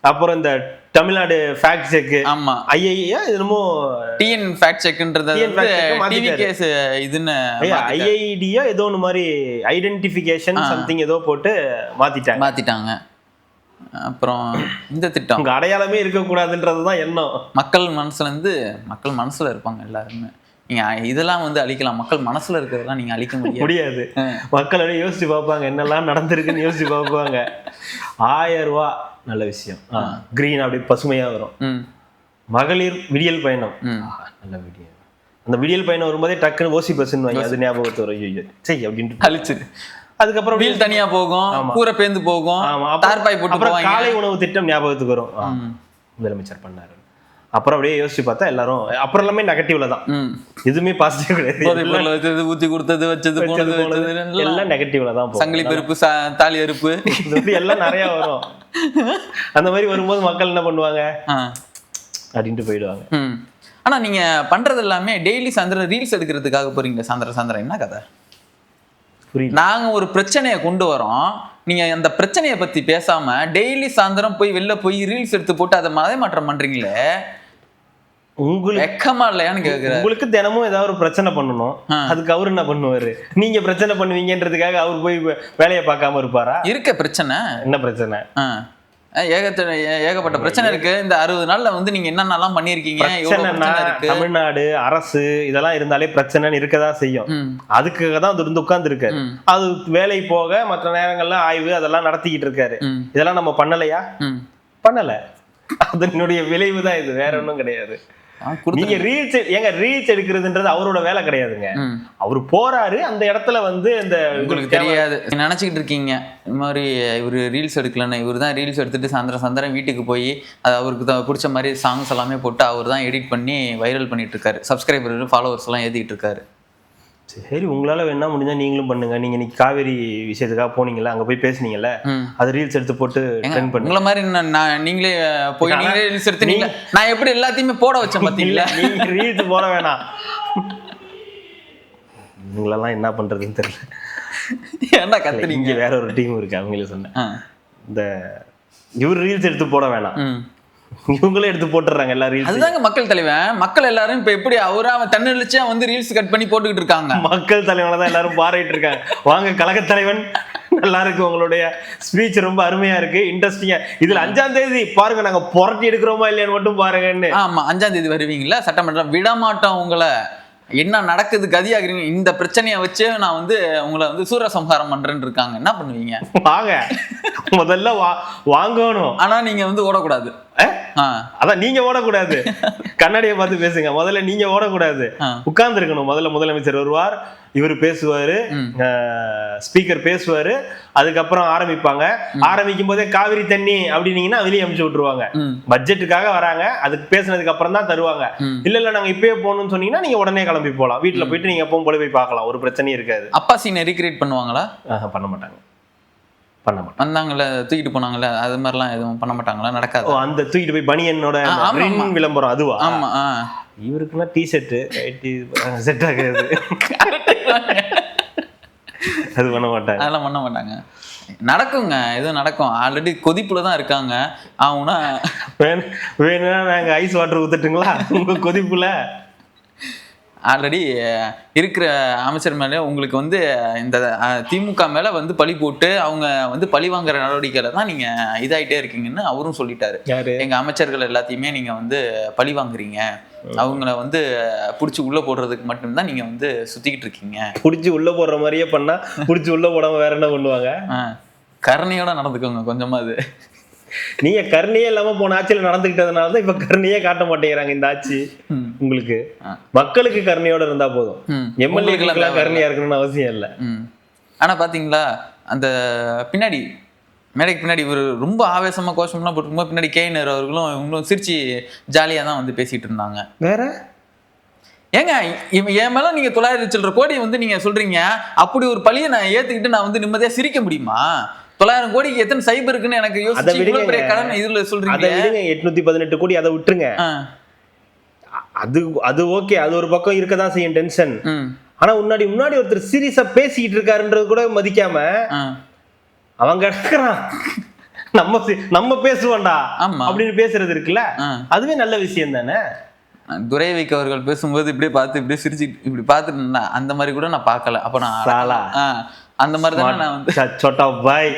அப்புறம் இந்த தமிழ்நாடு ஃபேக்ட் செக், ஆமா ஐஐஏ என்னமோ டிஎன் ஃபேக்ட் செக்ன்றது டிவி கேஸ் இதுன்னு ஐஐடியோ ஏதோ ஒன்று மாதிரி ஐடென்டிஃபிகேஷன் சம்திங் ஏதோ போட்டு மாத்திட்டாங்க. அப்புறம் இந்த திட்டம் உங்க அடையாளமே இருக்கக்கூடாதுன்றதுதான் எண்ணம். மக்கள் மனசுல இருப்பாங்க எல்லாருமே. நீங்க இதெல்லாம் வந்து அழிக்கலாம், மக்கள் மனசுல இருக்கிறதெல்லாம் நீங்க அழிக்க முடியாது. மக்கள் அப்படியே யோசிச்சு பார்ப்பாங்க, என்னெல்லாம் நடந்திருக்குன்னு யோசிச்சு பார்ப்பாங்க. 1000 ரூபா நல்ல விஷயம், கிரீன் அப்படி பசுமையா வரும். மகளிர் விடியல் பயணம், நல்ல விடியல். அந்த விடியல் பயணம் வரும்போதே டக்குன்னு ஓசி பஸ்ன்னு வாங்கி அது ஞாபகத்தை வரும், சரி அப்படின்ட்டு அழிச்சிரு. அதுக்கப்புறம் வீல் தனியா போகும், கூரை பேந்து போகும், தார்பாய் போட்டு காலை உணவு திட்டம் ஞாபகத்துக்கு வரும், முதலமைச்சர் பண்ணாரு. அப்புறம் அப்படியே யோசிச்சு பார்த்தா எல்லாரும் அப்புறம் எல்லாமே நெகட்டிவ்ல தான், எதுவுமே பாசிட்டிவ் கிடையாது. ஊத்தி கொடுத்தது வச்சது எல்லாம் நெகட்டிவ்ல தான். சங்கிலி பருப்பு, தாலி அறுப்பு எல்லாம் நிறைய வரும். அந்த மாதிரி வரும்போது மக்கள் என்ன பண்ணுவாங்க அப்படின்ட்டு போயிடுவாங்க. ஆனா நீங்க பண்றது எல்லாமே டெய்லி சாயந்தரம் ரீல்ஸ் எடுக்கிறதுக்காக போறீங்க. சாயந்தரம் என்ன கதை? நாங்க ஒரு பிரச்சனையை கொண்டு வரோம், நீங்க அந்த பிரச்சனையை பத்தி பேசாம டெய்லி சாயந்தரம் போய் வெளில போய் ரீல்ஸ் எடுத்து போட்டு அதை மாற்றம் பண்றீங்களே, உங்களுக்கு வெக்கமா இல்லையான்னு கேக்குறேன். உங்களுக்கு தினமும் ஏதாவது ஒரு பிரச்சனை பண்ணணும், அதுக்கு அவரு என்ன பண்ணுவாரு? நீங்க பிரச்சனை பண்ணுவீங்கன்றதுக்காக அவர் போய் வேலையை பார்க்காம இருப்பாரா? இருக்க பிரச்சனை என்ன பிரச்சனை? ஏகப்பட்ட பிரச்சனை இருக்கு. இந்த 60 நாள்ல வந்து நீங்க என்னென்னலாம் பண்ணிருக்கீங்க? தமிழ்நாடு அரசு இதெல்லாம் இருந்தாலே பிரச்சனைன்னு இருக்கதான் செய்யும். அதுக்காக தான் வந்து உட்கார்ந்து இருக்காரு. அது வேலை போக மற்ற நேரங்கள்ல ஆய்வு அதெல்லாம் நடத்திக்கிட்டு இருக்காரு. இதெல்லாம் நம்ம பண்ணலையா? பண்ணல. அதனுடைய விளைவு தான் இது, வேற ஒன்றும் கிடையாது. நீங்க ரீல்ஸ் எடுக்கிறதுன்றது அவரோட வேலை கிடையாதுங்க. அவரு போறாரு அந்த இடத்துல வந்து இந்த உங்களுக்கு தெரியாது நினைச்சுக்கிட்டு இருக்கீங்க. இந்த மாதிரி இவரு ரீல்ஸ் எடுக்கலன்னு, இவரு தான் ரீல்ஸ் எடுத்துட்டு சாயந்தரம் வீட்டுக்கு போய் அது அவருக்கு பிடிச்ச மாதிரி சாங்ஸ் எல்லாமே போட்டு அவர் தான் எடிட் பண்ணி வைரல் பண்ணிட்டு இருக்காரு. சப்ஸ்கிரைபர் ஃபாலோவர்ஸ் எல்லாம் ஏத்திட்டு இருக்காரு. சரி, உங்களால வேணா முடிஞ்சா நீங்களும் பண்ணுங்க. நீங்க இன்னைக்கு காவேரி விஷயத்துக்காக போனீங்கல்ல, அங்க போய் பேசுனீங்கல்ல, அது ரீல்ஸ் எடுத்து போட்டு ட்ரெண்ட் பண்ணுங்க. உங்கள மாதிரி நீங்களே போய் நீங்களே ரீல்ஸ் எடுத்து நீங்க நான் எப்படி எல்லாத்தையுமே போட வச்சேன் பாத்தீங்களா? நீங்க ரீல்ஸ் போட வேணாம். நீங்களெல்லாம் என்ன பண்றதுன்னு தெரியல. ஏன்டா கத்து? இங்க வேற ஒரு டீம் இருக்கு, அவங்களே சொன்னேன். இந்த இவர் ரீல்ஸ் எடுத்து போட வேணாம், இவங்களே எடுத்து போட்டுறாங்க எல்லாரும். அதுதாங்க மக்கள் தலைவன். மக்கள் எல்லாரும் இப்ப எப்படி அவரா தன்னெழுச்சியா வந்து ரீல்ஸ் கட் பண்ணி போட்டுக்கிட்டு இருக்காங்க. மக்கள் தலைவனை தான் எல்லாரும் பாராட்டிட்டு இருக்காங்க. வாங்க கழக தலைவன், நல்லா இருக்கு, உங்களுடைய ஸ்பீச் ரொம்ப அருமையா இருக்கு, இன்ட்ரெஸ்டிங்கா. இதுல 5ஆம் தேதி பாருங்க நாங்க புரட்டி எடுக்கிறோமா இல்லையான்னு மட்டும் பாருங்கன்னு. ஆமா, 5ஆம் தேதி வருவீங்களா சட்டமன்றம், விட மாட்டோம் உங்களை, என்ன நடக்குது கதியாகிறீங்க, இந்த பிரச்சனையை வச்சு நான் வந்து உங்களை வந்து சூரசம்ஹாரம் பண்றேன்னு இருக்காங்க, என்ன பண்ணுவீங்க? வாங்க முதல்ல வாங்கணும். ஆனா நீங்க வந்து ஓடக்கூடாது. அதான் நீங்க ஓடக்கூடாது, கண்ணாடியை பார்த்து பேசுங்க. முதல்ல நீங்க ஓடக்கூடாது, உட்கார்ந்து இருக்கணும். முதல்ல முதலமைச்சர் வருவார், இவர் பேசுவாரு, ஸ்பீக்கர் பேசுவாரு, அதுக்கப்புறம் ஆரம்பிப்பாங்க. ஆரம்பிக்கும் போதே காவிரி தண்ணி அப்படின்னீங்கன்னா வெளியே அனுப்பிச்சு விட்டுருவாங்க. பட்ஜெட்டுக்காக வராங்க, அதுக்கு பேசினதுக்கு அப்புறம் தான் தருவாங்க. இல்ல நாங்க இப்பயே போகணும்னு சொன்னீங்கன்னா நீங்க உடனே கிளம்பி போகலாம், வீட்டுல போயிட்டு நீங்க எப்பவும் போல போய் பார்க்கலாம், ஒரு பிரச்சனையும் இருக்காது. அப்பா சீனை ரீக்ரியேட் பண்ணுவாங்களா? பண்ண மாட்டாங்க. வந்தாங்கல்ல தூக்கிட்டு போனாங்கல்ல, அது மாதிரிலாம் எதுவும் பண்ண மாட்டாங்களா? நடக்காது. அந்த தூக்கிட்டு போய் பனியனோட விளம்பரம் அதுவா? ஆமா. இவருக்குன்னா டிஷர்ட் செட் ஆகாது, அது பண்ண மாட்டாங்க, அதெல்லாம் பண்ண மாட்டாங்க. நடக்குங்க, எதுவும் நடக்கும். ஆல்ரெடி கொதிப்புல தான் இருக்காங்க. ஆகுனா வேணும்னா நாங்க ஐஸ் வாட்டர் ஊத்தட்டுங்களா உங்க கொதிப்புல? ஆல்ரெடி இருக்கிற அமைச்சர் மேலே உங்களுக்கு வந்து இந்த திமுக மேலே வந்து பழி போட்டு அவங்க வந்து பழி வாங்குற நடவடிக்கையில தான் நீங்கள் இதாகிட்டே இருக்கீங்கன்னு அவரும் சொல்லிட்டாரு. எங்கள் அமைச்சர்கள் எல்லாத்தையுமே நீங்கள் வந்து பழி வாங்குறீங்க, அவங்கள வந்து பிடிச்சி உள்ளே போடுறதுக்கு மட்டும்தான் நீங்கள் வந்து சுற்றிக்கிட்டு இருக்கீங்க. பிடிச்சி உள்ளே போடுற மாதிரியே பண்ணால் பிடிச்சி உள்ளே போடாமல் வேற என்ன பண்ணுவாங்க? கருணையோட நடந்துக்கோங்க கொஞ்சமாவது. நீங்க கருணையே இல்லாம போன ஆட்சியில நடந்துகிட்டதுனால தான் இப்ப கருணையே காட்ட மாட்டேங்கிறாங்க இந்த ஆட்சி. உங்களுக்கு மக்களுக்கு கருணையோட இருந்தா போதும், எம்எல்ஏக்கெல்லாம் கருணையா இருக்கணும்னு அவசியம் இல்லை. ஆனா பாத்தீங்களா அந்த பின்னாடி மேடைக்கு பின்னாடி ஒரு ரொம்ப ஆவேசமா கோஷம்லாம் போட்டுருக்கும்போது பின்னாடி கேனர் அவர்களும் இவங்களும் சிரிச்சு ஜாலியா தான் வந்து பேசிட்டு இருந்தாங்க. வேற ஏங்க என் மேல நீங்க 900 சில்லற கோடி வந்து நீங்க சொல்றீங்க, அப்படி ஒரு பழியை நான் ஏத்துக்கிட்டு நான் வந்து நிம்மதியா சிரிக்க முடியுமா? 900 கோடிக்கு எத்தனை சைபர் இருக்குன்னு எனக்கு யோசிச்சு இவ்வளவு பெரிய கடன் இதுல சொல்றீங்க. அதை விடுங்க, 818 கோடி அதை விட்டுருங்க. அது ஓகே, அது ஒரு பக்கம் இருக்கதான் செய்யும் டென்ஷன். ஆனா முன்னாடி ஒருத்தர் சீரியஸா பேசிக்கிட்டு இருக்காருன்றது கூட மதிக்காம அவங்க இருக்கிறான், நம்ம பேசுவோம்டா அப்படின்னு பேசுறது இருக்குல்ல, அதுவே நல்ல விஷயம் தானே. துரை வைக்க அவர்கள் பேசும்போது இப்படியே பார்த்து இப்படியே சிரிச்சு இப்படி பார்த்துட்டு அந்த மாதிரி கூட நான் பார்க்கல. அப்ப நான் அந்த மாதிரி தான் நான் வந்து சோட்டா பாய்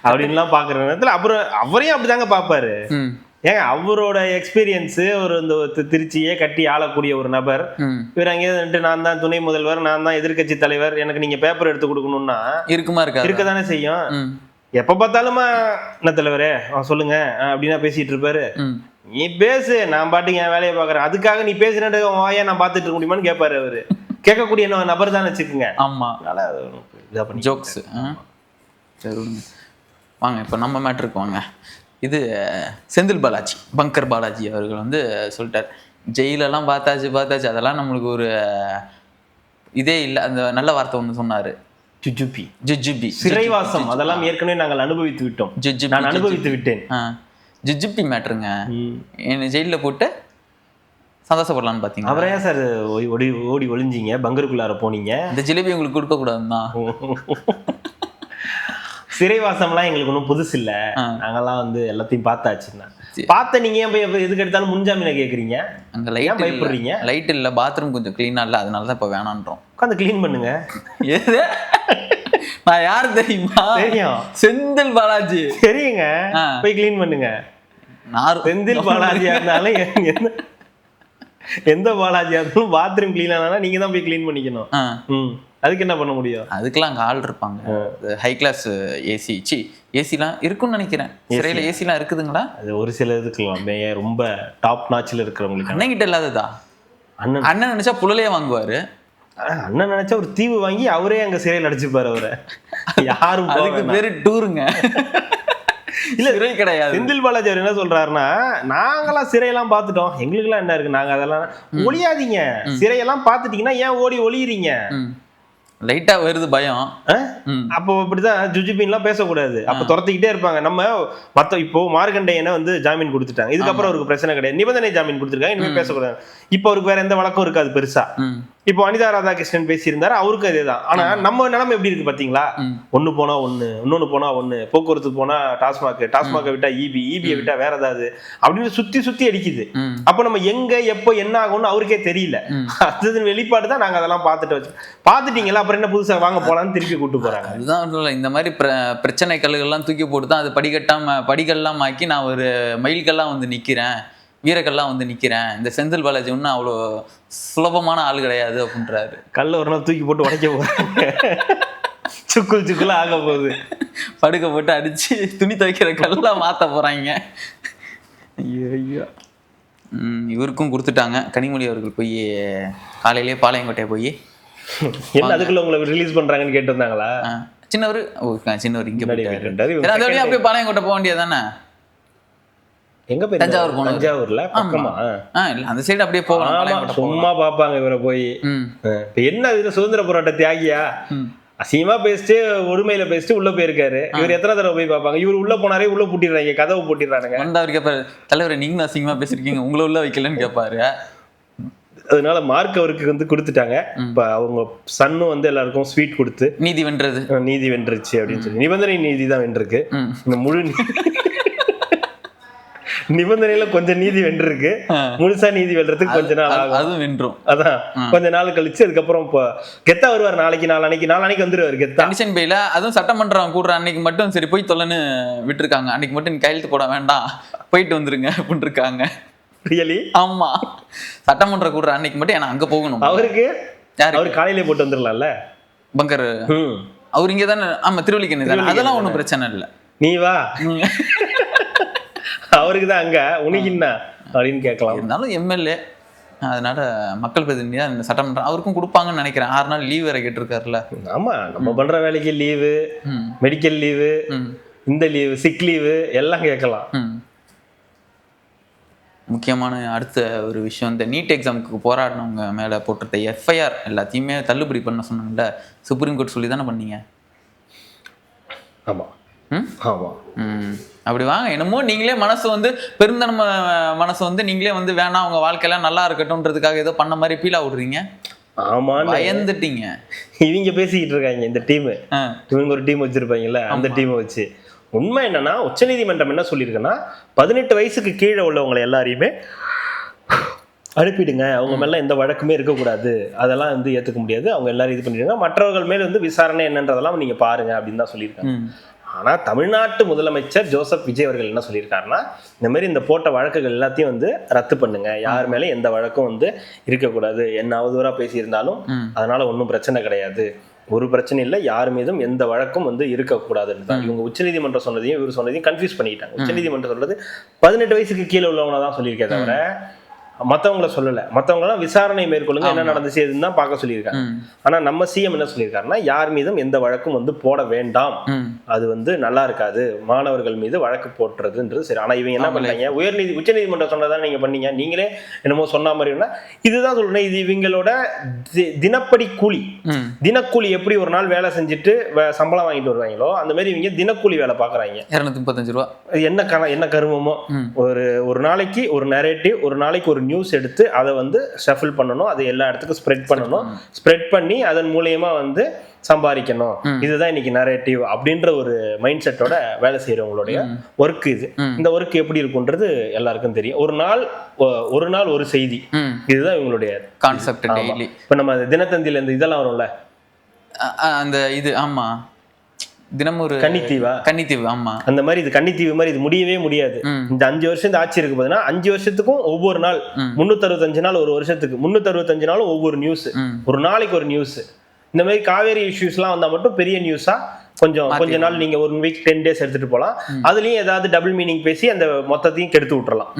அப்படின்லாம் பாக்குற நேரத்துல அப்புறம் அவரையும் அப்படிதாங்க பாப்பாரு. ஏங்க அவரோட எக்ஸ்பீரியன்ஸ், ஒரு இந்த திருச்சியே கட்டி ஆளக்கூடிய ஒரு நபர், இவர் அங்கேயே நான் தான் துணை முதல்வர், நான் தான் எதிர்கட்சி தலைவர், எனக்கு நீங்க பேப்பர் எடுத்து கொடுக்கணும்னா இருக்கதானே செய்யும். எப்ப பார்த்தாலுமா என்ன தலைவரே சொல்லுங்க அப்படின்னா பேசிட்டு இருப்பாரு. நீ பேசு, நான் பாட்டுக்கு என் வேலையை பாக்குறேன், அதுக்காக நீ பேசுனது வாயா நான் பாத்துட்டு இருக்க முடியுமான்னு கேட்பாரு அவரு. கேட்கக்கூடிய நபர் தான் வச்சுக்கோங்க. ஆமா, ஜோக்ஸ். வாங்க இப்போ நம்ம மேட்ருக்கு வாங்க. இது செந்தில் பாலாஜி, பங்கர் பாலாஜி அவர்கள் வந்து சொல்லிட்டார், ஜெயிலெல்லாம் பார்த்தாச்சு அதெல்லாம் நம்மளுக்கு ஒரு இதே இல்லை. அந்த நல்ல வார்த்தை ஒன்று சொன்னாரு, ஜுஜுபி சிறைவாசம், அதெல்லாம் ஏற்கனவே நாங்கள் அனுபவித்து விட்டோம், நான் அனுபவித்து விட்டேன். ஜுஜுபி மேட்ருங்க, என்ன ஜெயிலில் போட்டு சந்தோஷப்படலான்னு பார்த்தீங்க. அவரையா சார் ஓடி ஒளிஞ்சிங்க, பங்கருக்குள்ளார போனீங்க? இந்த ஜிலேபி உங்களுக்கு கொடுக்க கூடாதுதான். சிறைவாசம்லாம் எங்களுக்கு ஒன்றும் புதுசு இல்லை, நாங்கெல்லாம் வந்து எல்லாத்தையும் பார்த்தாச்சுன்னா. பார்த்த நீங்க ஏன் போய் எதுக்கு எடுத்தாலும் முன்ஜாமீனை கேட்குறீங்க? அங்கே லைட் பயப்படுறீங்க, லைட் இல்லை, பாத்ரூம் கொஞ்சம் க்ளீனாக இல்லை, அதனால தான் இப்போ வேணான்றோம். உட்காந்து க்ளீன் பண்ணுங்க. ஏது நான் யாரு தெரியுமா? தெரியும், செந்தில் பாலாஜி. தெரியுங்க, போய் க்ளீன் பண்ணுங்க. செந்தில் பாலாஜியா இருந்தாலும் எந்த பாலாஜியா இருந்தாலும் பாத்ரூம் க்ளீன் ஆனாலும் நீங்க தான் போய் க்ளீன் பண்ணிக்கணும். அதுக்கு என்ன பண்ண முடியும்? அதுக்கெல்லாம் அங்கே ஆள் இருப்பாங்க, ஹை கிளாஸ் ஏசிலாம் இருக்குன்னு நினைக்கிறேன். சிறையில் ஏசிலாம் இருக்குதுங்களா? அது ஒரு சில இதுக்குலாம் ரொம்ப டாப் நாச்சில் இருக்கிறவங்களுக்கு. அண்ணன் கிட்ட இல்லாததா? அண்ணன் நினைச்சா புழலையே வாங்குவாரு. அண்ணன் நினைச்சா ஒரு தீவு வாங்கி அவரே அங்க சிறையில் அடிச்சுப்பாரு அவரை. யாரும் அதுக்கு பேரு டூருங்க, இல்ல சிறை கிடையாது. செந்தில் பாலாஜி அவர் என்ன சொல்றாருன்னா, நாங்கெல்லாம் சிறையெல்லாம் பார்த்துட்டோம், எங்களுக்கு எல்லாம் என்ன இருக்கு, நாங்க அதெல்லாம் ஒளியாதீங்க, சிறையெல்லாம் பார்த்துட்டீங்கன்னா ஏன் ஓடி ஒளியறீங்க? லைட்டா வருது பயம். அப்போ அப்படிதான் ஜுஜுபின்லாம் பேசக்கூடாது, அப்ப துரத்திக்கிட்டே இருப்பாங்க. நம்ம இப்போ மார்கண்டேயனை வந்து ஜாமீன் கொடுத்துட்டாங்க, இதுக்கப்புறம் அவருக்கு பிரச்சனை கிடையாது, நிபந்தனை ஜாமீன் கொடுத்துருக்காங்க, இனிமே பேசக்கூடாது. இப்போ அவருக்கு வேற எந்த வழக்கம் இருக்காது பெருசா. இப்போ அனிதா ராதாகிருஷ்ணன் பேசியிருந்தாரு, அவருக்கும் அதேதான். ஆனா நம்ம நிலைமை எப்படி இருக்கு பாத்தீங்களா? ஒண்ணு போனா ஒண்ணு, இன்னொன்னு போனா ஒண்ணு, போக்குவரத்து போனா டாஸ்மாக விட்டா இபியை விட்டா வேற ஏதாவது அப்படின்னு சுத்தி சுத்தி அடிக்குது. அப்ப நம்ம எங்க எப்போ என்ன ஆகும்னு அவருக்கே தெரியல. அது வெளிப்பாடு தான். நாங்க அதெல்லாம் பாத்துட்டீங்களா, அப்புறம் என்ன புதுசா வாங்க போலான்னு திருப்பி கூட்டு போறாங்க. அதுதான் இந்த மாதிரி பிரச்சனை கல்லுகள்லாம் தூக்கி போட்டு தான் அது படிகள்லாம் ஆக்கி நான் ஒரு மைல்கள்லாம் வந்து நிக்கிறேன், வீரக்கள்லாம் வந்து நிக்கிறேன், இந்த செந்தில் பாலாஜி ஒன்றும் அவ்வளோ சுலபமான ஆள் கிடையாது அப்படின்றாரு. கல்ல ஒரு நாள் தூக்கி போட்டு உடைக்க போறாங்க, சுக்குல ஆக போகுது, படுக்க போட்டு அடிச்சு துணி துவைக்கிற கல்லாம் மாத்த போறாங்க. ஐயோ. இவருக்கும் கொடுத்துட்டாங்க. கனிமொழி அவர்கள் போய் காலையிலேயே பாளையங்கோட்டை போய் என்ன அதுக்குள்ள உங்களை ரிலீஸ் பண்றாங்கன்னு கேட்டு வந்தாங்களா? சின்னவர் இங்க அப்படியே பாளையங்கோட்டை போக வேண்டியதானே? எங்க போய் தஞ்சாவூர் போனோம். தஞ்சாவூர்ல பக்கமா இல்ல அந்த சைடு அப்படியே போகலாம். சும்மா பாப்பாங்க இவரை போய். இப்ப என்ன இதுல சுதந்திர போராட்ட தியாகியா அசிங்கமா பேசிட்டு ஒருமையில பேசிட்டு உள்ள போயிருக்காரு. இவர் எத்தனை தடவை போய் பாப்பாங்க? இவர் உள்ள போனாரே உள்ள பூட்டிடுறாங்க, கதவை பூட்டிடுறானுங்க. அவர் கேட்பாரு, தலைவரை நீங்களும் அசிங்கமா பேசிருக்கீங்க, உங்களை உள்ள வைக்கலன்னு கேட்பாரு. அதனால மார்க் அவருக்கு வந்து கொடுத்துட்டாங்க. இப்ப அவங்க சன்னும் வந்து எல்லாருக்கும் ஸ்வீட் கொடுத்து நீதி வென்றுச்சு அப்படின்னு சொல்லி நிபந்தனை நீதி தான் வென்றிருக்கு. இந்த முழு நிபந்தனையில கொஞ்சம் நீதி வென்றிருக்கு, முழுசா நீதி வெல்றதுக்கு கொஞ்ச நாள் ஆகும். அதுவும் வென்றும். அதான் கொஞ்ச நாள் கழிச்சு அதுக்கப்புறம் இப்போ கெத்தா வருவார். நாளைக்கு வந்துருவாரு கெத்தா. கண்டிஷன் பேல அதுவும் சட்டமன்றம் கூடுற அன்னைக்கு மட்டும் சரி போய் தொலைன்னு விட்டுருக்காங்க. அன்னைக்கு மட்டும் நீ கையெழுத்து போட வேண்டாம், போயிட்டு வந்துருங்க அப்படின்னு இருக்காங்க. ரியலி? ஆமா, சட்டமன்றம் கூடுற அன்னைக்கு மட்டும் ஏன்னா அங்க போகணும். அவருக்கு அவரு காலையிலே போட்டு வந்துடலாம்ல பங்கர். அவர் இங்க தானே. ஆமா, திருவள்ளிக்கண்ணி தானே. அதெல்லாம் ஒன்றும் பிரச்சனை இல்லை, நீ வா. அவருக்கு தான் அங்க உனக்குன்னா அப்படின்னு கேட்கலாம். இருந்தாலும் எம்எல்ஏ, அதனால மக்கள் பிரதிநிதியா இந்த சட்டமன்றம் அவருக்கும் கொடுப்பாங்கன்னு நினைக்கிறேன். 6 நாள் லீவ் வேற கேட்டிருக்காருல்ல. ஆமா, நம்ம பண்ற வேலைக்கு லீவு, மெடிக்கல் லீவு, இந்த லீவு, சிக் லீவு எல்லாம் கேட்கலாம். முக்கியமான அடுத்த ஒரு விஷயம், இந்த நீட் எக்ஸாமுக்கு போராடினவங்க மேல போட்டிருந்த எஃப்ஐஆர் எல்லாத்தையுமே தள்ளுபடி பண்ண சொன்னாங்கல்ல, சுப்ரீம் கோர்ட் சொல்லி தானே பண்ணீங்க? ஆமா ஆமா. அப்படி வாங்க, என்னமோ நீங்களே மனசு வந்து பெருந்தன்மை மனசு வந்து நீங்களே வந்து வேணாம் அவங்க வாழ்க்கையெல்லாம் நல்லா இருக்கட்டும்ன்றதுக்காக ஏதோ பண்ண மாதிரி பீலா விடுறீங்க. ஆமா, பயந்துட்டீங்க. இவங்க பேசிக்கிட்டு இருக்காங்க இந்த டீம். இவங்க ஒரு டீம் வச்சிருப்பாங்கல்ல, அந்த டீமை வச்சு. உண்மை என்னன்னா, உச்சநீதிமன்றம் என்ன சொல்லியிருக்குன்னா, 18 வயசுக்கு கீழே உள்ளவங்களை எல்லாரையுமே அனுப்பிடுங்க, அவங்க மேல எந்த வழக்குமே இருக்கக்கூடாது, அதெல்லாம் வந்து ஏத்துக்க முடியாது, அவங்க எல்லாரும் இது பண்ணிடுங்க, மற்றவர்கள் மேல வந்து விசாரணை என்னன்றதெல்லாம் நீங்க பாருங்க அப்படின்னு தான் சொல்லியிருக்காங்க. ஆனா தமிழ்நாட்டு முதலமைச்சர் ஜோசப் விஜய் அவர்கள் என்ன சொல்லியிருக்காருன்னா, இந்த மாதிரி இந்த போட்ட வழக்குகள் எல்லாத்தையும் வந்து ரத்து பண்ணுங்க, யார் மேல எந்த வழக்கும் வந்து இருக்கக்கூடாது, என்ன அவதூறா பேசியிருந்தாலும் அதனால ஒன்றும் பிரச்சனை கிடையாது, ஒரு பிரச்சனை இல்லை, யார் மீதும் எந்த வழக்கும் வந்து இருக்கக்கூடாதுன்னு தான் இவங்க உச்சநீதிமன்றம் சொன்னதையும் இவர் சொன்னதையும் கன்ஃபியூஸ் பண்ணிட்டாங்க. உச்சநீதிமன்றம் சொல்றது 18 வயசுக்கு கீழே உள்ளவங்க தான் சொல்லியிருக்கே தவிர மற்றவங்கள சொல்லலை. மற்றவங்களாம் விசாரணை மேற்கொள்ளுங்க, என்ன நடந்துச்சு எதுன்னு தான் பார்க்க சொல்லியிருக்காங்க. ஆனா நம்ம சிஎம் என்ன சொல்லியிருக்காருன்னா, யார் மீதும் எந்த வழக்கும் வந்து போட வேண்டாம், அது வந்து நல்லா இருக்காது, மாணவர்கள் மீது வழக்கு போட்டுறதுன்றது சரி. ஆனா இவங்க என்ன பண்ணாங்க, உச்சநீதிமன்றம் சொன்னதான் நீங்க பண்ணீங்க, நீங்களே என்னமோ சொன்ன மாதிரினா இதுதான் சொல்லணும். இது இவங்களோட தினப்படி கூலி, தினக்கூலி எப்படி ஒரு நாள் வேலை செஞ்சுட்டு சம்பளம் வாங்கிட்டு வருவாங்களோ அந்த மாதிரி இவங்க தினக்கூலி வேலை பாக்குறாங்க. 235 ரூபா. என்ன கருமமோ, ஒரு நாளைக்கு ஒரு நரேட்டிவ், ஒரு நாளைக்கு ஒரு நியூஸ் எடுத்து அதை வந்து ஷஃபில் பண்ணணும், அதை எல்லா இடத்துக்கும் ஸ்ப்ரெட் பண்ணணும், ஸ்ப்ரெட் பண்ணி அதன் மூலமா வந்து சம்பாதிக்கணும், இதுதான் இன்னைக்கு நரேட்டிவ் அப்படின்ற ஒரு மைண்ட் செட்டோட வேலை செய்யறவங்களுடைய ஒர்க் இது. இந்த ஒர்க் எப்படி இருக்குன்றது எல்லாருக்கும் தெரியும். ஒரு நாள் ஒரு செய்தி, இதுதான் இவங்களுடைய கான்செப்ட். டெய்லி இப்ப நம்ம தினத்தந்தியில இந்த இதெல்லாம் வரும்ல, அந்த இது ஆமா தினமும் ஒரு கன்னித்தீவு. ஆமா, அந்த மாதிரி இது கன்னித்தீவு மாதிரி இது முடியவே முடியாது. இந்த 5 வருஷம் இந்த ஆட்சி இருக்கு போதுன்னா 5 வருஷத்துக்கும் ஒவ்வொரு நாள் 365 நாள், ஒரு வருஷத்துக்கு 365 நாளும் ஒவ்வொரு நியூஸ், ஒரு நாளைக்கு ஒரு நியூஸ். இந்த மாதிரி காவேரி இஷ்யூஸ் எல்லாம் வந்தா மட்டும் பெரிய நியூஸா கொஞ்ச நாள் நீங்க ஒரு வீக் 10 டேஸ் எடுத்துட்டு போலாம். அதுலயும் ஏதாவது டபுள் மீனிங் பேசி அந்த மொத்தத்தையும் கெடுத்து விட்டுறலாம்.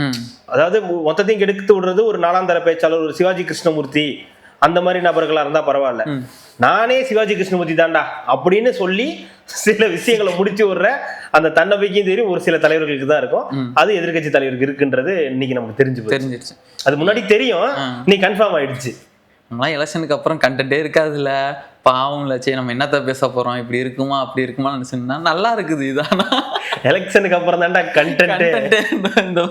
அதாவது மொத்தத்தையும் கெடுத்து விடுறது ஒரு 4ஆம் தர பேச்சாளர், ஒரு சிவாஜி கிருஷ்ணமூர்த்தி அந்த மாதிரி நபர்களா இருந்தா பரவாயில்ல, நானே சிவாஜி கிருஷ்ணமூர்த்தி தாண்டா அப்படின்னு சொல்லி சில விஷயங்களை முடிச்சு விடுற அந்த தன்னம்பிக்கையும் தெரியும் ஒரு சில தலைவர்களுக்கு தான் இருக்கும். அது எதிர்கட்சி தலைவருக்கு இருக்குன்றது இன்னைக்கு நமக்கு தெரிஞ்சிருச்சு. அது முன்னாடி தெரியும், நீ கன்ஃபார்ம் ஆயிடுச்சு. நம்மளாம் எலெக்ஷனுக்கு அப்புறம் கண்டென்ட்டே இருக்காதுல்ல, பாவம்ல, சரி நம்ம என்னத்த பேச போறோம், இப்படி இருக்குமா அப்படி இருக்குமா நினைச்சுன்னா நல்லா இருக்குது. இதானா எலெக்ஷனுக்கு அப்புறம் தான்டா கண்டென்ட். இந்த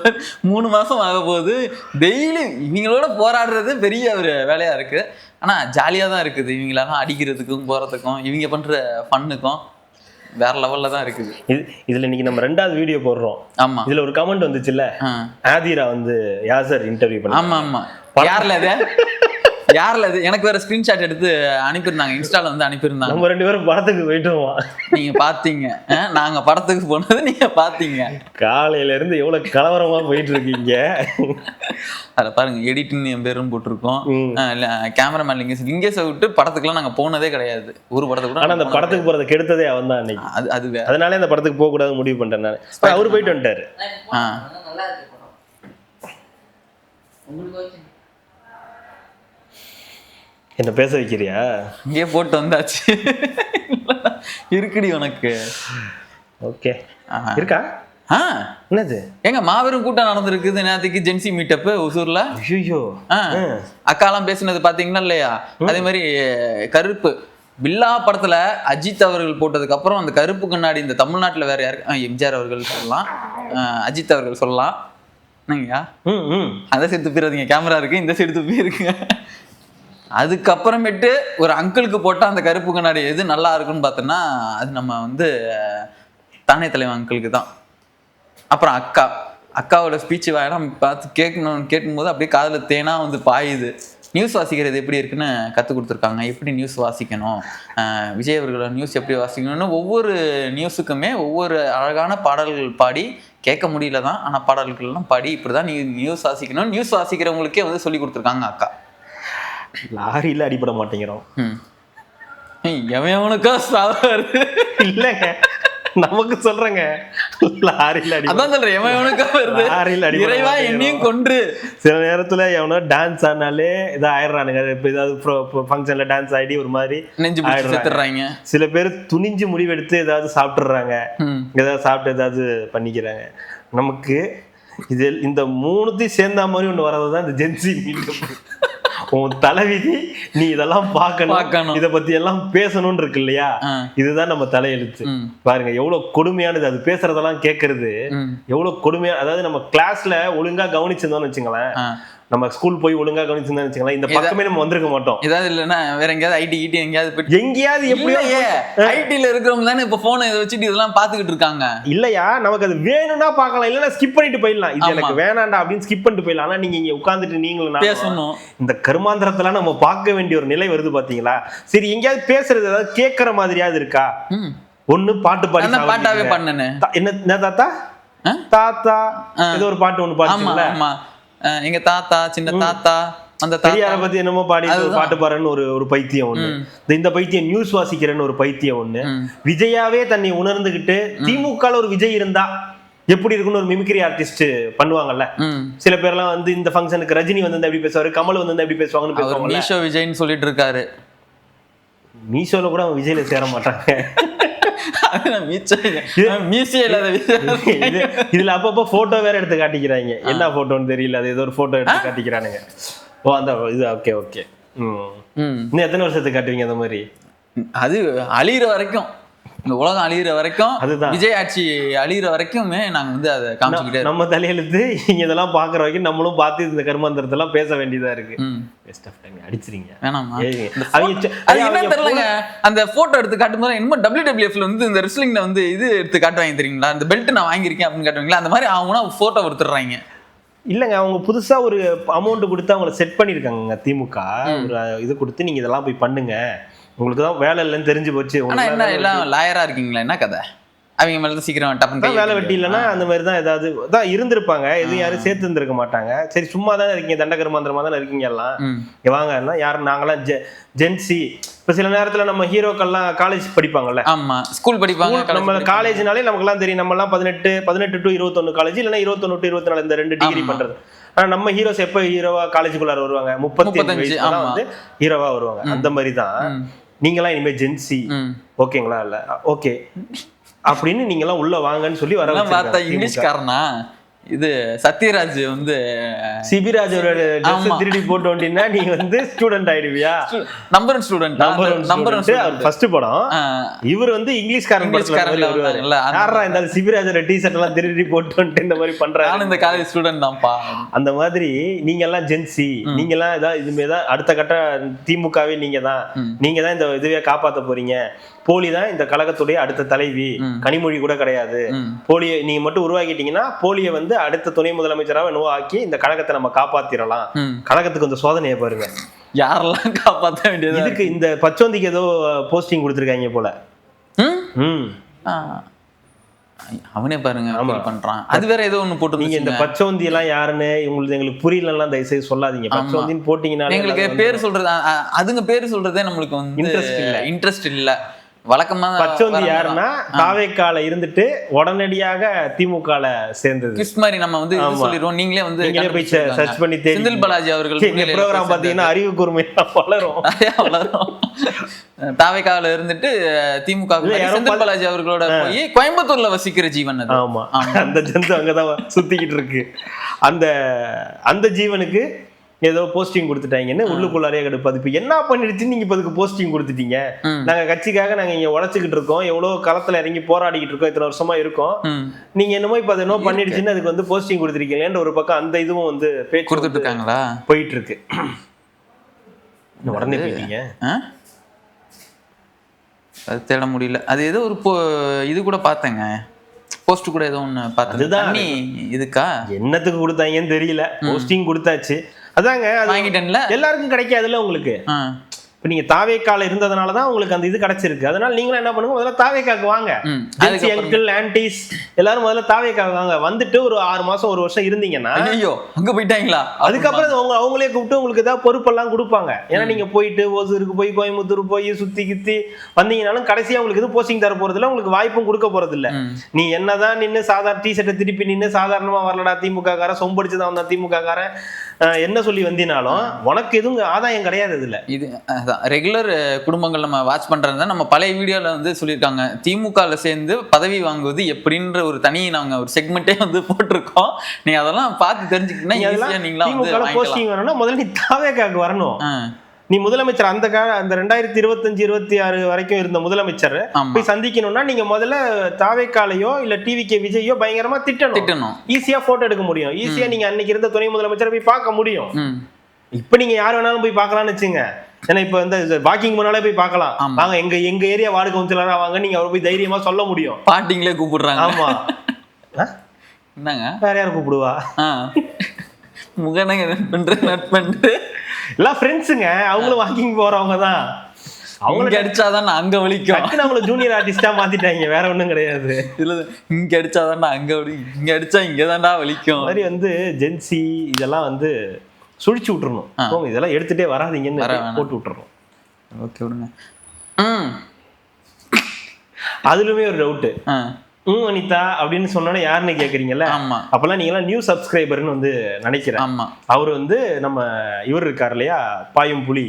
3 மாசம் ஆக போகுது, டெய்லி இவங்களோட போராடுறது பெரிய ஒரு வேலையா இருக்கு. ஆனா ஜாலியா தான் இருக்குது, இவங்களெல்லாம் அடிக்கிறதுக்கும் போறதுக்கும் இவங்க பண்ற ஃபன்னுக்கும் வேற லெவல்ல தான் இருக்குது. இதுல இன்னைக்கு நம்ம 2வது வீடியோ போடுறோம். ஆமா, இதுல ஒரு கமெண்ட் வந்துச்சுல்ல, ஆதிரா வந்து யாசர் இன்டர்வியூ பண்ணி. ஆமா ஆமா, யார்ல அது எனக்கு வேற ஸ்கிரீன்ஷாட் எடுத்து அனுப்பியிருந்தாங்க, இன்ஸ்டால வந்து அனுப்பியிருந்தாங்க. நம்ம 2 பேரும் படத்துக்கு போயிட்டோம், நீங்க பாத்தீங்க, நாங்க படத்துக்கு போனது நீங்க பாத்தீங்க. காலையில இருந்து எவ்வளவு கலவரமா போயிட்டு இருக்கீங்க. அதில் பாருங்க, எடிட்னு என் பேரும் போட்டிருக்கோம், கேமராமேன் லிங்கேஷை விட்டு படத்துக்குலாம் நாங்க போனதே கிடையாது, ஒரு படத்துக்கு கூட. ஆனா அந்த படத்துக்கு போறதை கெடுத்ததே அவன் தான் அன்னைக்கு. அது அதனாலே அந்த படத்துக்கு போக கூடாது முடிவு பண்ணிட்டேன் நான். அவரு போயிட்டு வந்துட்டாரு. என்ன பேச வைக்கிறியா? இங்கே போட்டு வந்தாச்சு, இருக்குடி உனக்கு. ஓகே, இருக்கா? என்னது? எங்க மாபெரும் கூட்டம் நடந்திருக்குது நேற்றுக்கு, ஜென்சி மீட்டப் ஒசூர்ல. ஐயோ, அக்காலாம் பேசுனது பாத்தீங்களா இல்லையா? அதே மாதிரி கருப்பு பில்லா படத்துல அஜித் அவர்கள் போட்டதுக்கு அப்புறம் அந்த கருப்பு கண்ணாடி இந்த தமிழ்நாட்டுல வேற யாருக்கு, எம்ஜிஆர் அவர்கள் சொல்லலாம், அஜித் அவர்கள் சொல்லலாம். என்னங்கய்யா அதை சைடு துப்பிடுறீங்க, கேமரா இருக்கு இந்த சைடு துப்பி இருக்குங்க. அதுக்கப்புறமேட்டு ஒரு அங்கிளுக்கு போட்டால் அந்த கருப்பு கண்ணாடி எது நல்லா இருக்குன்னு பார்த்தோன்னா அது நம்ம வந்து தானே தலைவன் அங்கிளுக்கு தான். அப்புறம் அக்காவோட ஸ்பீச் வாயெல்லாம் பார்த்து கேட்கும்போது அப்படியே காதில் தேனா வந்து பாயுது. நியூஸ் வாசிக்கிறது எப்படி இருக்குன்னு கற்றுக் கொடுத்துருக்காங்க, எப்படி நியூஸ் வாசிக்கணும், விஜய் அவர்களோட நியூஸ் எப்படி வாசிக்கணும்னு ஒவ்வொரு நியூஸுக்குமே ஒவ்வொரு அழகான பாடல்கள் பாடி, கேட்க முடியல தான் ஆனால் பாடல்கள்லாம் பாடி இப்படி தான் நீ நியூஸ் வாசிக்கணும், நியூஸ் வாசிக்கிறவங்களுக்கே வந்து சொல்லி கொடுத்துருக்காங்க அக்கா. லாரியில அடிபட மாட்டேங்கிறோம், எவனுக்கா சாவாரு இல்லைங்க, நமக்கு சொல்றேங்க. லாரியில அதான் சொல்றேன், எவனுக்கா வருது, இறைவா என்னையும் கொன்று. சில நேரத்துல எவனோ டான்ஸ் ஆனாலே இதை ஆயிடுறானுங்க. இப்போ ஏதாவது ஃபங்க்ஷன்ல டான்ஸ் ஆடி ஒரு மாதிரி நெஞ்சு ஆயிடுறாங்க. சில பேர் துணிஞ்சு முடிவெடுத்து ஏதாவது சாப்பிட்டுறாங்க, ஏதாவது சாப்பிட்டு ஏதாவது பண்ணிக்கிறாங்க. நமக்கு இது இந்த 3த்தையும் சேர்ந்த மாதிரி ஒண்ணு வர்றதுதான் இந்த ஜென்சி மீட்டப். உன் தலைவிதி, நீ இதெல்லாம் பார்க்கணும், இத பத்தி எல்லாம் பேசணும்னு இருக்கு இல்லையா, இதுதான் நம்ம தலையெழுத்து. பாருங்க எவ்வளவு கொடுமையானது, அது பேசுறதெல்லாம் கேட்கறது எவ்வளவு கொடுமையா. அதாவது நம்ம கிளாஸ்ல ஒழுங்கா கவனிச்சிருந்தோம்னு வச்சுங்களேன், நம்ம ஸ்கூல் போய் ஒழுங்கா கவனிச்சிருந்தோம்னு வச்சுங்களேன், இந்த பக்கமே நம்ம வந்திருக்க மாட்டோம். ஏதாவது இல்லைன்னா வேற எங்கேயாவது ஐடி எங்கேயாவது எப்படியோ ஐடில இருக்கிறவங்க தானே இப்ப போனை இதை வச்சுட்டு இதெல்லாம் பாத்துக்கிட்டு இருக்காங்க. இல்லையா, நமக்கு அது வேணும்னா பார்க்கலாம், இல்லைன்னா ஸ்கிப் பண்ணிட்டு போயிடலாம். இது எனக்கு வேணாண்டா அப்படின்னு ஸ்கிப் பண்ணிட்டு போயிடலாம். ஆனா நீங்க இங்க உட்காந்துட்டு நீங்களும் பேசணும், இந்த கருமாந்திரத்துல நம்ம பார்க்க வேண்டிய ஒரு நிலை வருது பாத்தீங்களா. சரி, எங்கேயாவது பேசுறது ஏதாவது கேட்கற மாதிரியாவது இருக்கா? ஒண்ணு பாட்டு பாடி பாட்டாவே பண்ணனே என்ன தாத்தா தாத்தா ஏதோ ஒரு பாட்டு ஒண்ணு பாடுறீங்களா, எங்க தாத்தா சின்ன தாத்தா அந்த பெரியார பத்தி என்னமோ பாடி பாட்டு பாடுறன்னு ஒரு பைத்தியம் ஒண்ணு, இந்த பைத்தியம் நியூஸ் வாசிக்கிறேன்னு ஒரு பைத்தியம் ஒண்ணு, விஜயாவே தன்னை உணர்ந்துகிட்டு திமுக ஒரு விஜய் இருந்தா எப்படி இருக்குன்னு ஒரு மிமிக்ரி ஆர்டிஸ்ட் பண்ணுவாங்கல்ல. சில பேர்லாம் வந்து இந்த ஃபங்க்ஷனுக்கு ரஜினி வந்து எப்படி பேசுவாரு, கமல் வந்து எப்படி பேசுவாங்கன்னு பேசுவாங்க. மீஷோ விஜய்னு சொல்லிட்டு இருக்காரு. மீஷோல கூட அவங்க விஜய்ல சேர மாட்டாங்க. இதுல அப்பப்போ போட்டோ வேற எடுத்து காட்டிக்கிறாங்க, என்ன போட்டோன்னு தெரியல, அது ஏதோ ஒரு போட்டோ எடுத்து காட்டிக்கிறானுங்க. ஓ அந்த இது ஓகே ஓகே. இன்னும் எத்தனை வருஷத்துக்கு காட்டுவீங்க அந்த மாதிரி? அது அழியிற வரைக்கும், இந்த உலகம் அழியிற வரைக்கும், அதுதான் விஜய் ஆட்சி அழியிற வரைக்குமே நாங்க வந்து அதை காமிச்சுக்கிட்டே நம்ம தலையெழுத்து. இங்க இதெல்லாம் பாக்குற வரைக்கும் நம்மளும் பார்த்து இந்த கருமாந்திரத்தெல்லாம் பேச வேண்டியதா இருக்கு. அடிச்சிருங்க வேணாமா? தெரியலங்க, அந்த போட்டோ எடுத்து காட்டும்போது இன்னும் WWFல வந்து இந்த ரெஸ்லிங்ல வந்து இது எடுத்து காட்டுவாங்க தெரியுங்களா, இந்த பெல்ட் நான் வாங்கியிருக்கேன் அப்படின்னு காட்டுவீங்களா, அந்த மாதிரி அவங்க போட்டோ எடுத்துடுறாங்க. இல்லைங்க, அவங்க புதுசா ஒரு அமௌண்ட் கொடுத்து அவங்களை செட் பண்ணிருக்காங்க திமுக. ஒரு இது கொடுத்து நீங்க இதெல்லாம் போய் பண்ணுங்க, உங்களுக்கு தான் வேலை இல்லைன்னு தெரிஞ்சு போச்சு. என்ன எல்லாம் லாயரா இருக்கீங்களா, என்ன கதை? அவங்க மேல சீக்கிரம் டப்புன்னு வேலை வெட்டி இல்லைன்னா அந்த மாதிரி தான் ஏதாவது தான் இருந்திருப்பாங்க, எதுவும் யாரும் சேர்த்து இருந்திருக்க மாட்டாங்க. சரி சும்மா தானே இருக்கீங்க, தண்டகர்மாந்திரமா தானே இருக்கீங்க எல்லாம், வாங்க யாரும் நாங்களாம் ஜென்சி. இப்போ சில நேரத்தில் நம்ம ஹீரோக்கள்லாம் காலேஜ் படிப்பாங்கல்ல, ஆமா ஸ்கூல் படிப்பாங்க. நம்ம காலேஜ்னாலே நமக்குலாம் தெரியும், நம்மலாம் 18 to 21 காலேஜ், இல்லைன்னா 21 to 24 இந்த 2 டிகிரி பண்றது. ஆனா நம்ம ஹீரோஸ் எப்ப ஹீரோவா காலேஜுக்குள்ளார வருவாங்க, 35 வயசுல வந்து ஹீரோவா வருவாங்க. அந்த மாதிரி தான் நீங்களாம் இனிமே ஜென்சி, ஓகேங்களா? இல்ல ஓகே அப்படின்னு நீங்க எல்லாம் உள்ள வாங்கன்னு சொல்லி வர இங்கிலீஷ்காரனா இது சத்யராஜ் வந்து சிபிராஜோட திருடி போட்டு வந்தீங்கன்னா நீ வந்து ஸ்டூடெண்ட் ஆயிடுவியா? நம்பர் ஃபர்ஸ்ட் படம் இவர் வந்து இங்கிலீஷ்காரன் இந்த சிபிராஜோட டி ஷர்ட் எல்லாம் திருடி போட்டு வந்துட்டு இந்த மாதிரி பண்றாரு. இந்த காலேஜ் ஸ்டூடெண்ட் தான்ப்பா. அந்த மாதிரி நீங்க எல்லாம் ஜென்சி, நீங்க எல்லாம் ஏதாவது இதுமேதான் அடுத்த கட்ட திமுகவே நீங்க தான் இந்த இதுவே காப்பாத்த போறீங்க. போலி தான் இந்த கழகத்துடைய அடுத்த தலைவி, கனிமொழி கூட கிடையாது. போலியை நீங்க மட்டும் உருவாக்கிட்டீங்கன்னா போலியை வந்து அடுத்த துணை முதலமைச்சராக என்னவோ ஆக்கி இந்த கழகத்தை நம்ம காப்பாத்திரலாம். கழகத்துக்கு இந்த சோதனையை பாருங்க, யாரெல்லாம் காப்பாற்ற வேண்டியது. இதுக்கு இந்த பச்சோந்திக்கு ஏதோ போஸ்டிங் கொடுத்துருக்காங்க போல. அவனே பாருங்க பண்றான். அது வேற ஏதோ ஒண்ணு போட்டு நீங்க இந்த பச்சோந்தி எல்லாம் யாருன்னு எங்களுக்கு புரியலாம், தயவு செய்து சொல்லாதீங்க. பச்சோந்தின்னு போட்டீங்கன்னா எங்களுக்கு பேர் சொல்றது, அதுங்க பேர் சொல்றதே நம்மளுக்கு வந்து இன்ட்ரெஸ்ட் இல்ல. வழக்கமா பச்சோந்தி யாருன்னா தாவேக்கால இருந்துட்டு உடனடியாக திமுகல சேர்ந்தது. கிஸ் மாதிரி நம்ம வந்து சொல்லிடுவோம், நீங்களே வந்து போய் சர்ச் பண்ணி செந்தில் பாலாஜி அவர்கள் ப்ரோகிராம் பாத்தீங்கன்னா அறிவு கூர்மையா வளரும். தாவேக்கால இருந்துட்டு திமுக செந்தில் பாலாஜி அவர்களோட போய் கோயம்புத்தூர்ல வசிக்கிற ஜீவன் அது. ஆமா, அந்த ஜந்து அங்கதான் சுத்திக்கிட்டு இருக்கு. அந்த ஜீவனுக்கு ஏதோ போஸ்டிங் கொடுத்துட்டாங்கன்னு உள்ளுக்குள்ளாரே கடுப்பு. இப்ப என்ன பண்ணிடுச்சு, நீங்க இப்ப அதுக்கு போஸ்டிங் கொடுத்துட்டீங்க. நாங்க கட்சிக்காக நாங்க இங்க உழைச்சுக்கிட்டு இருக்கோம், எவ்வளவு களத்துல இறங்கி போராடிக்கிட்டு இருக்கோம், இத்தனை வருஷமா இருக்கோம். நீங்க என்னமோ இப்ப அது என்ன பண்ணிடுச்சுன்னு அதுக்கு வந்து போஸ்டிங் கொடுத்துருக்கீங்களேன்ற ஒரு பக்கம் அந்த இதுவும் வந்து பேச்சு கொடுத்துட்டு இருக்காங்களா, போயிட்டு இருக்கு. உடனே போயிட்டீங்க, அது தேட முடியல. அது ஏதோ ஒரு இது கூட பார்த்தேங்க, போஸ்ட் கூட ஏதோ ஒண்ணு பார்த்தேன். இதுக்கா என்னத்துக்கு கொடுத்தாங்கன்னு தெரியல, போஸ்டிங் கொடுத்தாச்சு. அதாங்க எல்லாருக்கும் கிடைக்காதுல்ல உங்களுக்கு. இப்ப நீங்க தாவேக்கால இருந்ததுனாலதான் உங்களுக்கு அந்த இது கிடைச்சிருக்கு. அதனால நீங்களும் என்ன பண்ணுங்க, முதல்ல தாவேக்காக்கு வாங்க. அங்கிள் ஆன்டிஸ் எல்லாரும் முதல்ல தாவேக்காக்கு வாங்க. வந்துட்டு ஒரு 6 மாசம் 1 வருஷம் இருந்தீங்கன்னா ஐயோ அங்க போயிட்டாங்களா, அதுக்கப்புறம் அவங்களே கூப்பிட்டு உங்களுக்கு ஏதாவது பொறுப்பெல்லாம் கொடுப்பாங்க. ஏன்னா நீங்க போயிட்டு ஓசூருக்கு போய் கோயம்புத்தூர் போய் சுத்தி கித்தி வந்தீங்கன்னாலும் கடைசியா உங்களுக்கு எதுவும் போஸ்டிங் தர போறது இல்லை, உங்களுக்கு வாய்ப்பும் கொடுக்க போறது இல்லை. நீ என்னதான் நின்று சாதாரண டிஷர்ட்டை திருப்பி நின்று சாதாரணமா வரலடா திமுக காரன் சொம்படிச்சுதான் வந்தான் திமுக காரன் என்ன சொல்லி வந்தினாலும் உனக்கு எதுவும் ஆதாயம் கிடையாது. இதுல இது ரெகுலர் குடும்பங்கள் நம்ம வாட்ச் பண்றதா நம்ம பழைய வீடியோல வந்து சொல்லியிருக்காங்க, திமுகல சேர்ந்து பதவி வாங்குவது எப்படின்ற ஒரு தனி நாங்க ஒரு செக்மெண்டே வந்து போட்டிருக்கோம். நீ அதெல்லாம் பார்த்து தெரிஞ்சுக்கிட்டீங்கன்னா நீங்களா போஸ்டிங் வரணும்னா முதல்ல நீ தாவேக்காக்கு வரணும். நீ முதலமைச்சர் அந்த 2025-26 வரைக்கும் இருந்த முதலமைச்சர் போய் சந்திக்கணும்னா நீங்க முதல்ல தாவேக்காலையோ இல்ல டிவிகே விஜயோ பயங்கரமா திட்டணும். ஈஸியா போட்டோ எடுக்க முடியும், ஈஸியா நீங்க அன்னைக்கு இருந்த துணை முதலமைச்சரை போய் பார்க்க முடியும். இப்ப நீங்க யார் வேணாலும் போய் பார்க்கலாம்னு வச்சுங்க. ஏன்னா இப்ப இந்த வாக்கிங் போனாலே போய் பார்க்கலாம், வாங்க எங்க ஏரியா வார்டு கவுன்சிலரா வாங்க, நீங்க அவரை போய் தைரியமா சொல்ல முடியும். பாட்டிங்களே கூப்பிடுறாங்க. ஆமா, என்னங்க வேற யாரும் கூப்பிடுவா, முகனங்க நட்பு எல்லாம் ஃப்ரெண்ட்ஸுங்க, அவங்களும் வாக்கிங் போறவங்க தான். அவங்க அடிச்சாதான் அங்க வலிக்கும், அவங்கள ஜூனியர் ஆர்டிஸ்டா மாத்திட்டாங்க, வேற ஒண்ணும் கிடையாது. இல்ல இங்க அடிச்சாதான் அங்க இங்க அடிச்சா இங்கதான்டா வலிக்கும் மாதிரி வந்து ஜென்சி இதெல்லாம் வந்து சுழிச்சு விட்டுறணும். இதெல்லாம் எடுத்துட்டே வராதிங்கன்னு போட்டு விட்டுறணும். ஓகே விடுங்க. அதுலயுமே ஒரு டவுட்டு, அனிதா அப்படின்னு சொன்னோன்னே யாருன்னு கேக்குறீங்கல்ல, அப்பெல்லாம் நீங்க எல்லாம் நியூ சப்ஸ்கிரைபர்னு வந்து நினைக்கிறேன். அவர் வந்து நம்ம இவர் இருக்காரு இல்லையா, பாயும் புலி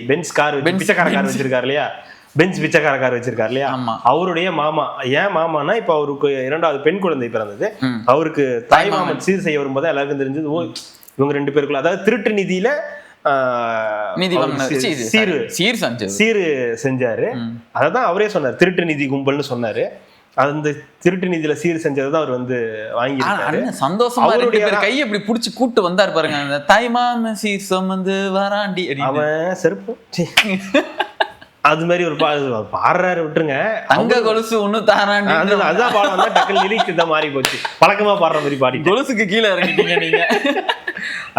பென்ஸ் கார் பிச்சைக்கார கார் வச்சிருக்காரு இல்லையா, பென்ஸ் பிச்சைக்கார கார் வச்சிருக்காரு இல்லையா, அவருடைய மாமா. ஏன் மாமானா இப்ப அவருக்கு 2வது பெண் குழந்தை பிறந்தது, அவருக்கு தாய் மாமன் சீர் செய்ய வரும்போது எல்லாருக்கும் தெரிஞ்சது, ஓ இவங்க 2 பேருக்குள்ள, அதாவது திருட்டு நிதியில சீரு செஞ்சாரு. அததான் அவரே சொன்னார், திருட்டு நிதி கும்பல்னு சொன்னாரு. அந்த திருட்டு நிதியில சீர் செஞ்சதுதான் அவர் வந்து வாங்கி சந்தோஷமா கை எப்படி புடிச்சு கூட்டு வந்தாரு பாருங்க, அந்த தாய்மாம சீர் சுமந்து வராண்டி அவன் செருப்பு அது மாதிரி ஒரு பாடுறாரு, விட்டுருங்க. தங்க கொலுசு ஒண்ணு தாராண்டி, அதான் பாடம் வந்தா டக்குனு லிரிக்ஸ் தான் மாறி போச்சு, பழக்கமா பாடுற மாதிரி பாடி கொலுசுக்கு கீழே இறங்கிட்டீங்க நீங்க.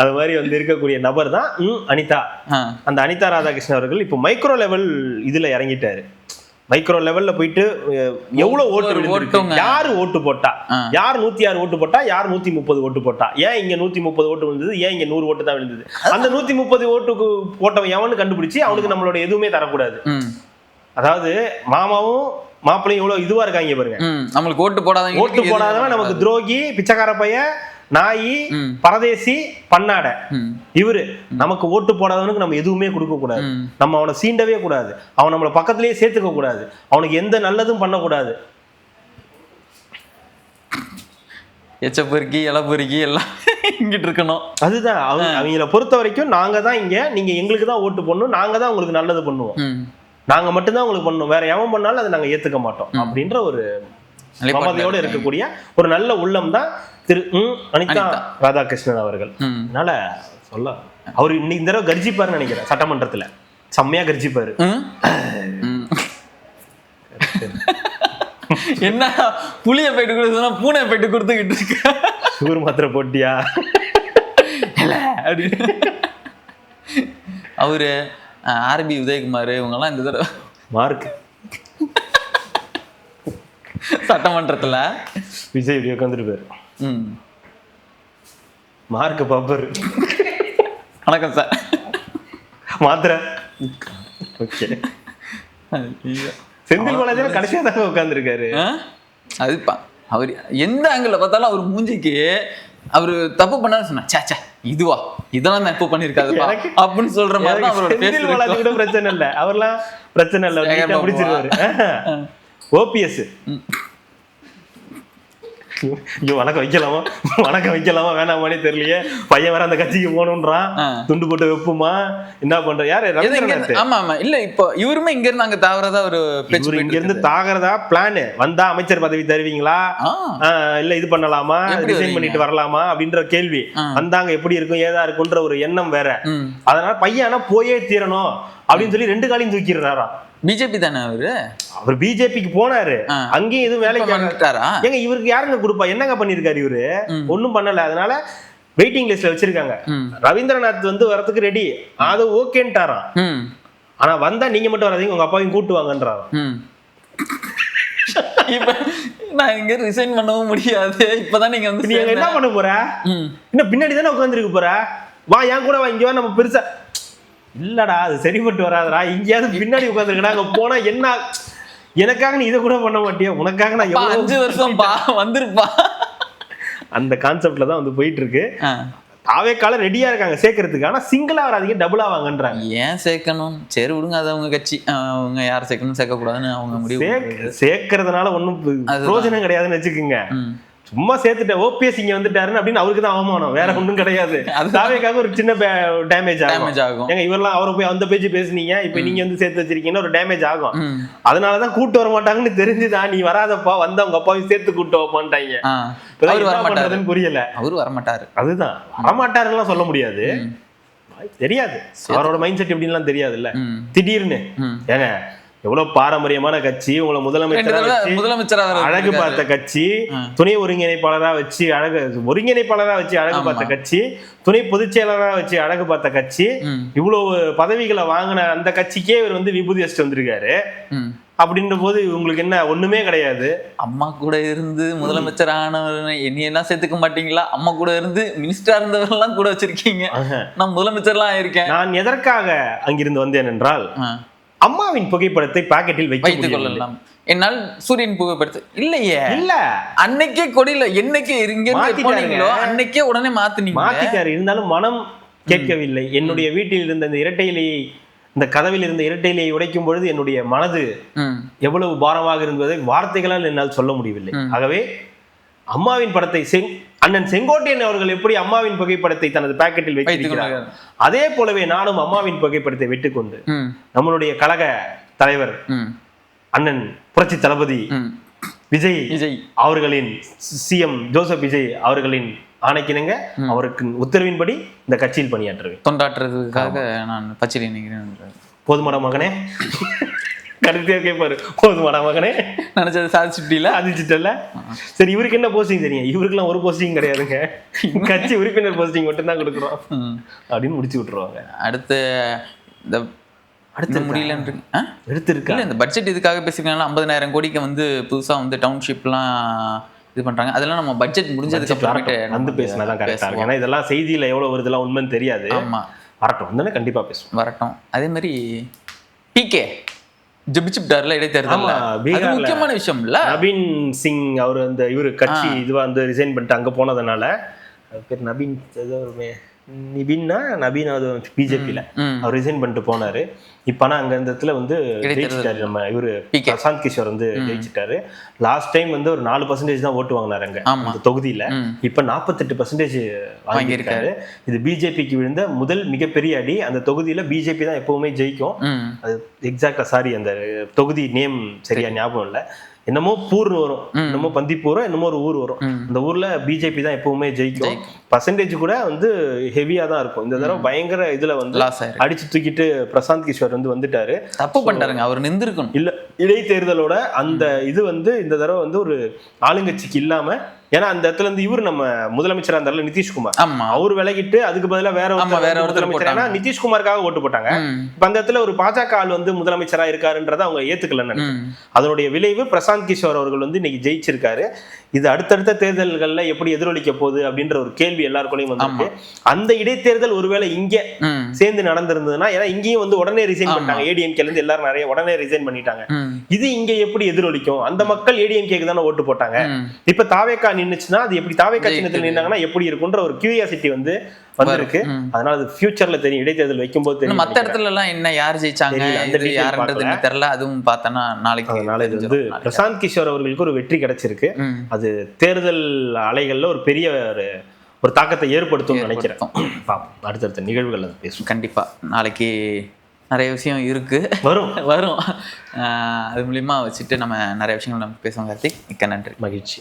அது மாதிரி வந்து இருக்கக்கூடிய நபர் தான் அனிதா. அந்த அனிதா ராதாகிருஷ்ணன் அவர்கள் இப்போ மைக்ரோ லெவல் இதுல இறங்கிட்டாரு. மைக்ரோ லெவல்ல போயிட்டு எவ்வளவு ஓட்டு, யாரு ஓட்டு போட்டா, யார் 106 ஓட்டு போட்டா, யார் 130 ஓட்டு போட்டா, ஏன் இங்க 130 ஓட்டு விழுந்தது, ஏன் இங்க 100 ஓட்டு தான் விழுந்தது, அந்த 130 ஓட்டுக்கு போட்டவன் எவனு கண்டுபிடிச்சு அவனுக்கு நம்மளோட எதுவுமே தரக்கூடாது. அதாவது மாமாவும் மாப்பிள்ளையும் எவ்வளவு இதுவா இருக்காங்க பாருங்க. நம்மளுக்கு ஓட்டு போடாதவன் நமக்கு துரோகி, பிச்சைக்கார பையன், நாயி, பரதேசி, பண்ணாட. இவரு நமக்கு ஓட்டு போடாதவனுக்கு நம்ம எதுவுமே கொடுக்க கூடாது, நம்ம அவனை சீண்டவே கூடாது, அவன் நம்மள பக்கத்திலேயே சேர்த்துக்க கூடாது, அவனுக்கு எந்த நல்லதும் பண்ணக்கூடாது. எச்ச பொறுக்கி இலை பொறுக்கி எல்லாம் இங்கிட்டு இருக்கணும். அதுதான் அவங்கள பொறுத்த வரைக்கும் நாங்க தான் இங்க, நீங்க எங்களுக்கு தான் ஓட்டு பண்ணணும், நாங்க தான் உங்களுக்கு நல்லது பண்ணுவோம், நாங்க மட்டும்தான் உங்களுக்கு பண்ணணும், வேற எவன் பண்ணாலும் அதை நாங்க ஏத்துக்க மாட்டோம் அப்படின்ற ஒரு மமதையோட இருக்கக்கூடிய ஒரு நல்ல உள்ளம் தான் திரு அனிதா ராதாகிருஷ்ணன் அவர்கள். அதனால சொல்ல அவரு இன்னைக்கு தடவை கர்ஜிப்பாருன்னு நினைக்கிறேன், சட்டமன்றத்துல செம்மையா கர்ஜிப்பாரு. என்ன புளிய போயிட்டு கொடுத்தா பூனை போயிட்டு கொடுத்துக்கிட்டு இருக்க, சுகர் மாத்திரை போட்டியா அவரு ஆர்பி உதயகுமார் இவங்கெல்லாம் இந்த தடவை மார்க் சட்டமன்றத்துல விஜய் இப்படி உட்காந்துருப்பாரு, மார்க் பாப்பர் வணக்கம் சார் மாத்திரை. ஓகே, செந்தில் பாலாஜி கடைசியா தான் உட்காந்துருக்காரு. அதுப்பா அவர் எந்த ஆங்கிள் பார்த்தாலும் அவர் மூஞ்சிக்கு அவரு தப்பு பண்ணாரு சொன்னா சேச்சா இதுவா இதெல்லாம் தப்பு பண்ணிருக்காதுப்பா அப்படின்னு சொல்ற மாதிரி தான் அவரோட செந்தில் பாலாஜி கூட பிரச்சனை இல்ல, அவர்லாம் பிரச்சனை இல்ல, முடிச்சிருவாரு. ஓபிஎஸ் ஐயோ வணக்கம் வைக்கலாமா வேணாமானே தெரியலையே, பையன் வேற அந்த கட்சிக்கு போகணும்ன்றான், துண்டு போட்டு வைப்புமா என்ன பண்ற யாரு ரவீந்திரநாத். ஆமா ஆமா இல்ல இப்போ இவருமே இங்க இருந்து அங்க தாவறதா ஒரு பேச்சு, இங்க இருந்து தாகறதா பிளான் வந்தா அமைச்சர் பதவி தருவீங்களா இல்ல இது பண்ணலாமா ரிசைன் பண்ணிட்டு வரலாமா அப்படின்ற கேள்வி வந்தாங்க, எப்படி இருக்கும் ஏதா இருக்குன்ற ஒரு எண்ணம் வேற. அதனால பையன் போயே தீரணும் அப்படின்னு சொல்லி 2 காலையும் தூக்கிடுறாராம். பிஜேபி தானே அவர் பிஜேபிக்கு போனாரு, அங்கேயும் எதுவும் வேலைக்கு ஏங்க இவருக்கு யாருங்க கொடுப்பா, என்னங்க பண்ணிருக்காரு இவரு, ஒண்ணும் பண்ணல. அதனால வெயிட்டிங் லிஸ்ட்ல வச்சிருக்காங்க. ரவீந்திரநாத் வரதுக்கு ரெடி, அது ஓகேன்ட்டாராம். ஆனா வந்தா நீங்க மட்டும் வராதீங்க, உங்க அப்பாவையும் கூட்டு வாங்கன்றாராம். இப்ப நான் இங்க ரிசைன் பண்ணவும் முடியாது, இப்பதான் நீங்க நீங்க என்ன பண்ண போற, இன்னும் பின்னாடி தானே உட்காந்துருக்கு போற, வா என் கூட வா, இங்க வா நம்ம பெருசா இல்லடா அது சரிப்பட்டு வராதுடா, இங்கேயாவது பின்னாடி உட்காந்துருக்கா, அங்க போனா என்ன, எனக்காக நீ இதை கூட பண்ண மாட்டியா, உனக்காக நான் 5 வருஷம் வந்திருப்பா, அந்த கான்செப்ட்ல தான் போயிட்டு இருக்கு. தாவேக்கால ரெடியா இருக்காங்க சேர்க்கறதுக்கு, ஆனா சிங்கிளா வராதீங்க டபுளா வாங்கன்றாங்க. ஏன் சேர்க்கணும், சரி விடுங்க, அது அவங்க கட்சி, அவங்க யார் சேர்க்கணும் சேர்க்க கூடாதுன்னு அவங்க முடிவு. சேர்க்கறதுனால ஒன்னும் பிரயோஜனம் கிடையாதுன்னு வச்சுக்கோங்க. சும்மா சேர்த்துட்ட ஓபிஎஸ் இங்க வந்துட்டாருன்னு அப்படின்னு அவருக்கு தான் அவமானம், வேற ஒன்றும் கிடையாது. தாவேக்காக ஒரு சின்ன டேமேஜ் ஆகும். ஏங்க இவரெல்லாம் அவரை போய் அந்த பேச்சு பேசுனீங்க, இப்ப நீங்க சேர்த்து வச்சிருக்கீங்கன்னா ஒரு டேமேஜ் ஆகும். அதனாலதான் கூட்டு வர மாட்டாங்கன்னு தெரிஞ்சுதான் நீ வராதப்பா, வந்து அவங்க அப்பாவையும் சேர்த்து கூட்டு வைப்பான்ட்டாங்க. புரியல, அவரு வரமாட்டாரு. அதுதான் வரமாட்டாருன்னு சொல்ல முடியாது, தெரியாது அவரோட மைண்ட் செட் எப்படின்லாம் தெரியாது இல்ல. திடீர்னு ஏங்க எவ்வளவு பாரம்பரியமான கட்சி, உங்களை முதலமைச்சரா அழகு பார்த்த கட்சி, துணை ஒருங்கிணைப்பாளரா வச்சு அழகு பார்த்த கட்சி, துணை பொதுச் செயலரா வச்சு அழகு பார்த்த கட்சி, இவ்வளவு பதவிகளை வாங்கின அந்த கட்சிக்கே இவர் விபூதி வச்சுட்டு வந்திருக்காரு. அப்படின்ற போது உங்களுக்கு என்ன ஒண்ணுமே கிடையாது. அம்மா கூட இருந்து முதலமைச்சர் ஆனவர் என்னையெல்லாம் சேர்த்துக்க மாட்டீங்களா, அம்மா கூட இருந்து மினிஸ்டரா இருந்தவரெல்லாம் கூட வச்சிருக்கீங்க, நான் முதலமைச்சர்லாம் ஆயிருக்கேன். நான் எதற்காக அங்கிருந்து வந்தேன் என்றால் அம்மாவின் புகைப்படத்தை பாக்கெட்டில் வைத்துக் கொள்ளலாம். என்னால் சூரியன் புகைப்படத்தை இல்லையே, இல்ல அன்னைக்கே கொடியில என்னைக்கே போனீங்களோ அன்னைக்கே உடனே மாத்திட்டாரு. இருந்தாலும் மனம் கேட்கவில்லை. என்னுடைய வீட்டில் இருந்த இந்த இரட்டை இலையை, இந்த கதவில் இருந்த இரட்டை இலையை உடைக்கும் பொழுது என்னுடைய மனது எவ்வளவு பாரமாக இருந்ததை வார்த்தைகளால் என்னால் சொல்ல முடியவில்லை. ஆகவே அம்மாவின் படத்தை அண்ணன் செங்கோட்டையன் அவர்கள் எப்படி அம்மாவின் புகைப்படத்தை தனது பாக்கெட்டில் வைத்திருக்கிறார், அதே போலவே நானும் அம்மாவின் புகைப்படத்தை வெட்டுக்கொண்டு நம்மளுடைய கழக தலைவர் அண்ணன் புரட்சி தளபதி விஜய் அவர்களின் சிஎம் ஜோசப் விஜய் அவர்களின் ஆணைக்கிணங்க அவருக்கு உத்தரவின்படி இந்த கட்சியில் பணியாற்றுவேன். தொண்டாற்றுறதுக்காக நான் பச்சை நினைக்கிறேன். போதுமாடா மகனே, கடைசியா கேட்பாரு, போதுமாடா மகனே, நினைச்சது சாதிச்சுட்டல. சரி இவருக்கு என்ன போஸ்டிங் தெரியும், இவருக்குலாம் ஒரு போஸ்டிங் கிடையாதுங்க, கட்சி உறுப்பினர் போஸ்டிங் மட்டும் தான் கொடுக்குறோம் அப்படின்னு முடிச்சு விட்டுருவாங்க. அடுத்த முடியலன்னு எடுத்துருக்கு. இந்த பட்ஜெட் இதுக்காக பேசிருக்காங்க, 50,000 கோடிக்கு புதுசா டவுன்ஷிப்லாம் இது பண்றாங்க. அதெல்லாம் நம்ம பட்ஜெட் முடிஞ்சதுக்கு அப்புறமேட்டு பேசினாதான் கரெக்டா இருக்கும். ஏன்னா இதெல்லாம் செய்தியில எவ்வளவு வருதுலாம் உண்மைன்னு தெரியாது. ஆமா, வரட்டும், வந்தானே கண்டிப்பா பேசுவோம். வரட்டும். அதே மாதிரி பிகே ஜபிச்சுட்டார்ல இடைத்தேர்தல்ல, அது முக்கியமான விஷயம் இல்ல. நவீன் சிங் அவர் அந்த இவரு கட்சி இதுவா ரிசைன் பண்ணிட்டு அங்க போனதுனால பேர் நவீன் நபீன் பிஜேபியில அவர் ரிசைன் பண்ணிட்டு போனாரு. இப்ப ஆனா அங்க இந்த இடத்துல வந்து ஜெயிச்சிட்டாரு. நம்ம இவரு பிரசாந்த் கிஷோர் வந்து ஜெயிச்சிட்டாரு. லாஸ்ட் டைம் வந்து ஒரு 4% தான் ஓட்டு வாங்கினாரு அங்க அந்த தொகுதியில. இப்ப 48% வாங்கியிருக்காரு. இது பிஜேபிக்கு விழுந்த முதல் மிகப்பெரிய அடி. அந்த தொகுதியில பிஜேபி தான் எப்பவுமே ஜெயிக்கும். அது எக்ஸாக்டா சாரி அந்த தொகுதி நேம் சரியா ஞாபகம் இல்ல. என்னமோ பூர்னு வரும், என்னமோ பந்திப்பூரம், என்னமோ ஒரு ஊர் வரும். அந்த ஊர்ல பிஜேபி தான் எப்பவுமே ஜெயிக்கும். பர்சன்டேஜ் கூட வந்து ஹெவியா தான் இருக்கும். இந்த தடவை பயங்கர இதுல வந்து அடிச்சு தூக்கிட்டு பிரசாந்த் கிஷோர் வந்து வந்துட்டாரு. தப்பு பண்ணிட்டாருங்க, அவர் நின்றுக்கணும். இல்ல இடைத்தேர்தலோட அந்த இது வந்து இந்த தடவை வந்து ஒரு ஆளுங்கட்சிக்கு இல்லாம, ஏன்னா அந்த இடத்துல இருந்து இவர் நம்ம முதலமைச்சரா இருந்தாலும் நிதிஷ்குமார், அவர் விலகிட்டு அதுக்கு பதிலா வேற முதலமைச்சர், ஏன்னா நிதிஷ்குமாருக்காக ஓட்டு போட்டாங்க. இப்ப அந்த இடத்துல ஒரு பாஜக ஆள் வந்து முதலமைச்சரா இருக்காருன்றத அவங்க ஏத்துக்கலன்னு நினைக்கிறேன். அதனுடைய விளைவு பிரசாந்த் கிஷோர் அவர்கள் வந்து இன்னைக்கு ஜெயிச்சிருக்காரு. இது அடுத்தடுத்த தேர்தல்கள்ல எப்படி எதிரொலிக்க போகுது அப்படின்ற ஒரு கேள்வி எல்லாருக்குள்ளயும் வந்து அந்த இடைத்தேர்தல் ஒருவேளை இங்க சேர்ந்து நடந்திருந்ததுன்னா, ஏன்னா இங்கேயும் வந்து உடனே ரிசைன் பண்ணிட்டாங்க. ஏடிஎம்கேல இருந்து எல்லாரும் நிறைய உடனே ரிசைன் பண்ணிட்டாங்க. இது இங்க எப்படி எதிரொலிக்கும்? அந்த மக்கள் ஏடிஎம்கேக்கு தானே ஓட்டு போட்டாங்க. இப்ப தாவேகா நின்னுச்சுன்னா அது எப்படி, தாவேகா சின்னத்துல நின்னாங்கன்னா எப்படி இருக்குன்ற ஒரு கியூரியாசிட்டி வந்து வந்திருக்கு. அதனால அது ஃபியூச்சர்ல தெரியும், இடைத்தேர்தல் வைக்கும் போது தெரியும். மத்த இடத்துல எல்லாம் என்ன யார் ஜெயிச்சாங்க யாருன்றது தெரியல, அதுவும் பார்த்தனா நாளைக்கு. அதனால இது வந்து பிரசாந்த் கிஷோர் அவர்களுக்கு ஒரு வெற்றி கிடைச்சிருக்கு. அது தேர்தல் அலைகள்ல ஒரு பெரிய ஒரு தாக்கத்தை ஏற்படுத்தும் நினைக்கிறேன். அடுத்தடுத்த நிகழ்வுகள் பேசுவோம் கண்டிப்பா. நாளைக்கு நிறைய விஷயம் இருக்கு, வரும் அது மூலியமா வச்சுட்டு நம்ம நிறைய விஷயங்கள் நம்ம பேசுவோம். கார்த்திக், மிக்க நன்றி, மகிழ்ச்சி.